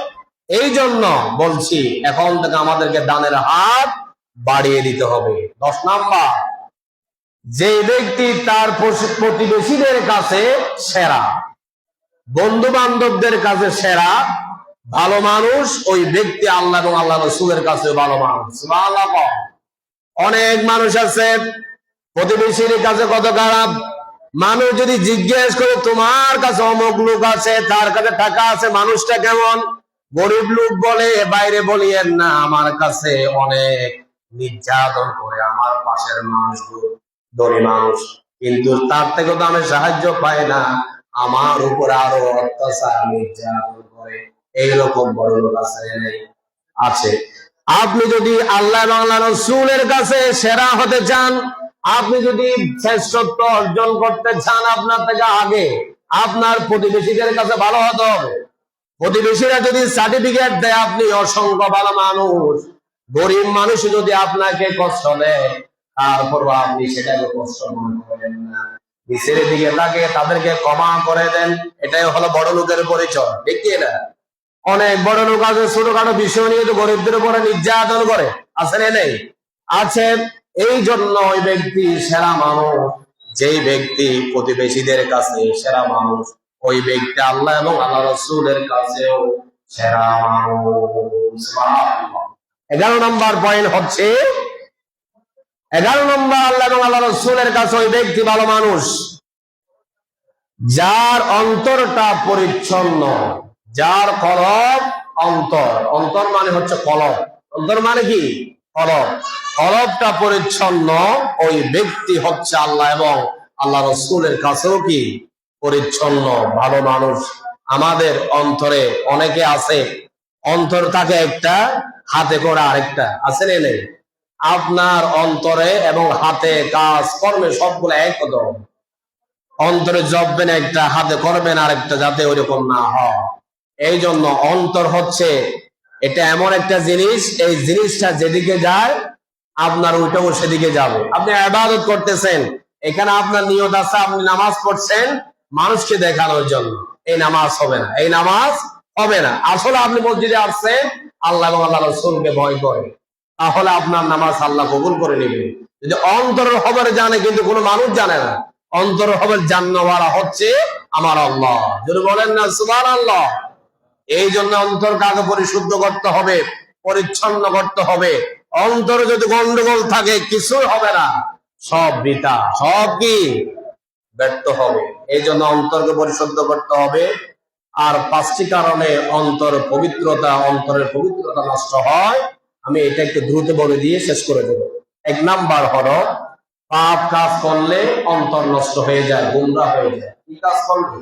এই জন্য বলছি এখন থেকে আমাদেরকে দানের হাত বাড়িয়ে দিতে হবে। 10 নাম্বার, যে ব্যক্তি তার প্রতিবেশীদের কাছে সেরা, বন্ধু বান্ধবদের কাছে সেরা, ভালো মানুষ, ওই ব্যক্তি আল্লাহ এবং আল্লাহ রাসূলের কাছে ভালো মানুষ। সুবহানাল্লাহ। অনেক মানুষ আছে প্রতিবেশীর কাছে কত খারাপ। মানুষ যদি জিজ্ঞেস করে তোমার কাছে অমুক লোক আছে, তার কাছে টাকা আছে, মানুষটা কেমন, গরিব লোক বলে, বাইরে বলিয়েন না আমার কাছে অনেক নির্যাতন করে আমার পাশের মানুষগুলো, ধনী মানুষ, কিন্তু তার থেকে তো আমি সাহায্য পাই না, আমার উপর আরো অত্যাচার নির্যাতন করে, এইরকম বড় লোক আছে নেই? আছে। আপনি যদি আল্লাহ এবং আল্লাহ রাসূলের কাছে সেরা হতে চান, আপনি যদি শ্রেষ্ঠত্ব অর্জন করতে চান, আপনার থেকে আগে আপনার প্রতিবেশীদের কাছে ভালো হতে হবে। প্রতিবেশীরা যদি সার্টিফিকেট দেয় আপনি অসংখ্য ভালো মানুষ, গরিব মানুষ যদি আপনাকে কষ্ট দেয়, তারপর আপনি সেটাকে কষ্ট মনে করেন না, নিচের দিকে তাকে তাদেরকে ক্ষমা করে দেন। এটাই হলো বড় লোকের পরিচয়, ঠিক না? অনেক বড় লোক আছে ছোটখাটো বিষয় নিয়ে তো গরিবদের উপরে নির্যাতন করে, আছে না নেই? আছে। এই জন্য ওই ব্যক্তি সেরা মানুষ, যেই ব্যক্তি প্রতিবেশীদের কাছে সেরা মানুষ, ওই ব্যক্তি আল্লাহ এবং আল্লাহ রাসূলের কাছেও সেরা মানুষ। 11 নম্বর পয়েন্ট হচ্ছে, 11 নম্বর, আল্লাহ এবং আল্লাহ রাসূলের কাছে ওই ব্যক্তি ভালো মানুষ যার অন্তরটা পরিচ্ছন্ন, যার কলব, অন্তর, অন্তর মানে হচ্ছে কলব, অন্তর মানে কি? কলব, কলবটা পরিচ্ছন্ন, ওই ব্যক্তি হচ্ছে আল্লাহ এবং আল্লাহ রাসূলের কাছেও কি? পরিচ্ছন্ন, ভালো মানুষ। আমাদের অন্তরে অনেকে আছে, অন্তর থাকে একটা, হাতে করা আরেকটা, আছে না নেই? আপনার অন্তরে এবং হাতে কাজ কর্মে সবগুলো এক কথা, অন্তরে জপবেন একটা, হাতে করবেন আরেকটা, যাতে ওইরকম না হয়। এই জন্য অন্তর হচ্ছে এটা এমন একটা জিনিস, এই জিনিসটা যেদিকে যায় আপনার ওইটাও সেদিকে যাবে। আপনি ইবাদত করতেছেন, এখানে আপনার নিয়ত আছে আপনি নামাজ পড়ছেন মানুষকে দেখানোর জন্য, এই নামাজ হবে না, এই নামাজ হবে না। আসলে আপনি মসজিদে আসছেন আল্লাহ এবং আল্লাহ রাসূলকে ভয় করে, তাহলে আপনার নামাজ আল্লাহ কবুল করে নেবে। যদি অন্তরের খবর জানে কিন্তু কোনো মানুষ জানে না, অন্তরের খবর জাননেওয়ালা হচ্ছে আমার আল্লাহ। যদি বলেন না সুবহানাল্লাহ। এই জন্য অন্তরকে আগে পরিশুদ্ধ করতে হবে, পরিচ্ছন্ন করতে হবে। অন্তরে যদি গন্ডগোল থাকে কিছু হবে না, সব বৃথা, সব কি ব্যর্থ হবে। এই জন্য অন্তরকে পরিশুদ্ধ করতে হবে। আর 5টি কারণে অন্তরের পবিত্রতা নষ্ট হয়। আমি এটা একটু দ্রুত বলে দিয়ে শেষ করে দেব। 1 নাম্বার হলো পাপ কাজ করলে অন্তর নষ্ট হয়ে যায়, গুমরা হয়ে যায়। কি কাজ করলে?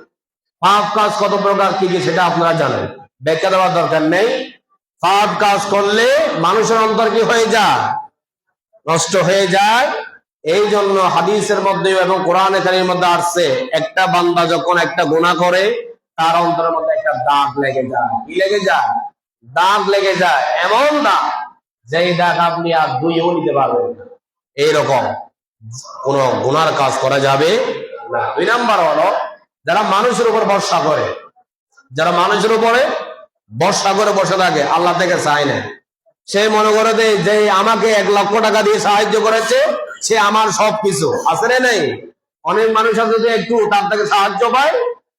পাপ কাজ কত প্রকার, কি কি সেটা আপনারা জানেন, ব্যাখ্যা দেওয়ার দরকার নেই। পাপ কাজ করলে মানুষের অন্তর কি হয়ে যায়? নষ্ট হয়ে যায়। এই জন্য হাদিসের মধ্যে এবং কোরআনে কারীমের মধ্যে আসছে, একটা বান্দা যখন একটা গুনাহ করে তার অন্তরের মধ্যে একটা দাগ লেগে যায়। কি লেগে যায়? দাগ লেগে যায়, এমন দাগ যেই দাগ আপনি আর ধুয়েও নিতে পারবেন না। এইরকম কোন গুনার কাজ করা যাবে না। 2 নাম্বার হলো যারা মানুষের উপর ভরসা করে, যারা মানুষের উপরে ভরসা করে বসে থাকে, আল্লাহ থেকে চায় না। সে মনে করে যে আমাকে 1 লক্ষ টাকা দিয়ে সাহায্য করেছে, সে আমার সবকিছু, আছে না নেই? অনেক মানুষ আছে যে একটু তার থেকে সাহায্য পায়,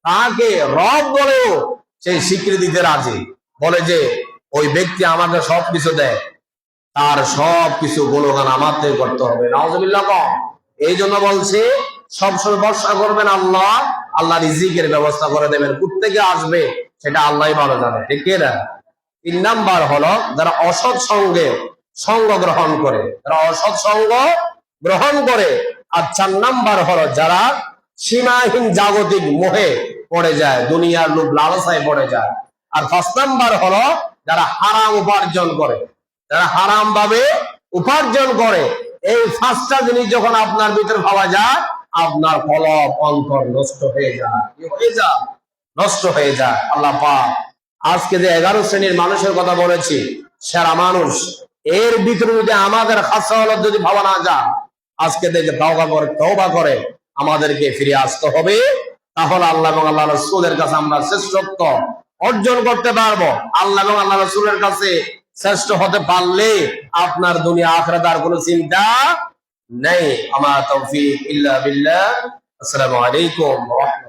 তাকে রব বলেও সেই স্বীকৃতি দিতে রাজি, বলে যে ওই ব্যক্তি আমাকে সবকিছু দেয়, তার সবকিছু গুণগান আমার থেকে করতে হবে। নাউজুবিল্লাহ কম। এই জন্য বলছি সবসময় ভরসা করবেন আল্লাহ, আল্লাহ রিজিকের ব্যবস্থা করে দেবেন। কোত্থেকে আসবে সেটা আল্লাহই ভালো জানে, ঠিক না? 3 নাম্বার হলো যারা অসৎ সঙ্গে সঙ্গ গ্রহণ করে, যারা অসৎ সঙ্গ গ্রহণ করে। আর 4 নাম্বার হলো যারা সীমাহীন জাগতিক মোহে পড়ে যায়, দুনিয়ার লোভ লালসায় পড়ে যায়। আর 5 নাম্বার হলো যারা হারাম উপার্জন করে, যারা হারাম ভাবে উপার্জন করে। এই 5টা জিনিস যখন আপনার ভিতরে পাওয়া যায়, আপনার কলব অন্তর নষ্ট হয়ে যায়। কি হয়ে যায়? নষ্ট হয়ে যায়। আল্লাহ পাক আজকে যে 11 শ্রেণীর মানুষের কথা বলেছি, সেরা মানুষ, এর ভিতরে যদি আমাদের খাসালত যদি ভাবা না যায়, আজকে থেকে তওবা করে আমাদেরকে ফিরে আসতে হবে। তাহলে আল্লাহ এবং আল্লাহ রাসূলের কাছে আমরা শ্রেষ্ঠত্ব অর্জন করতে পারবো। আল্লাহ এবং আল্লাহ রাসূলের কাছে শ্রেষ্ঠ হতে পারলে আপনার দুনিয়া আখিরাত আর কোনো চিন্তা নেই। আমা তাওফীক ইল্লা বিল্লাহ। আসসালামু আলাইকুম ওয়া রাহমাতুল্লাহ।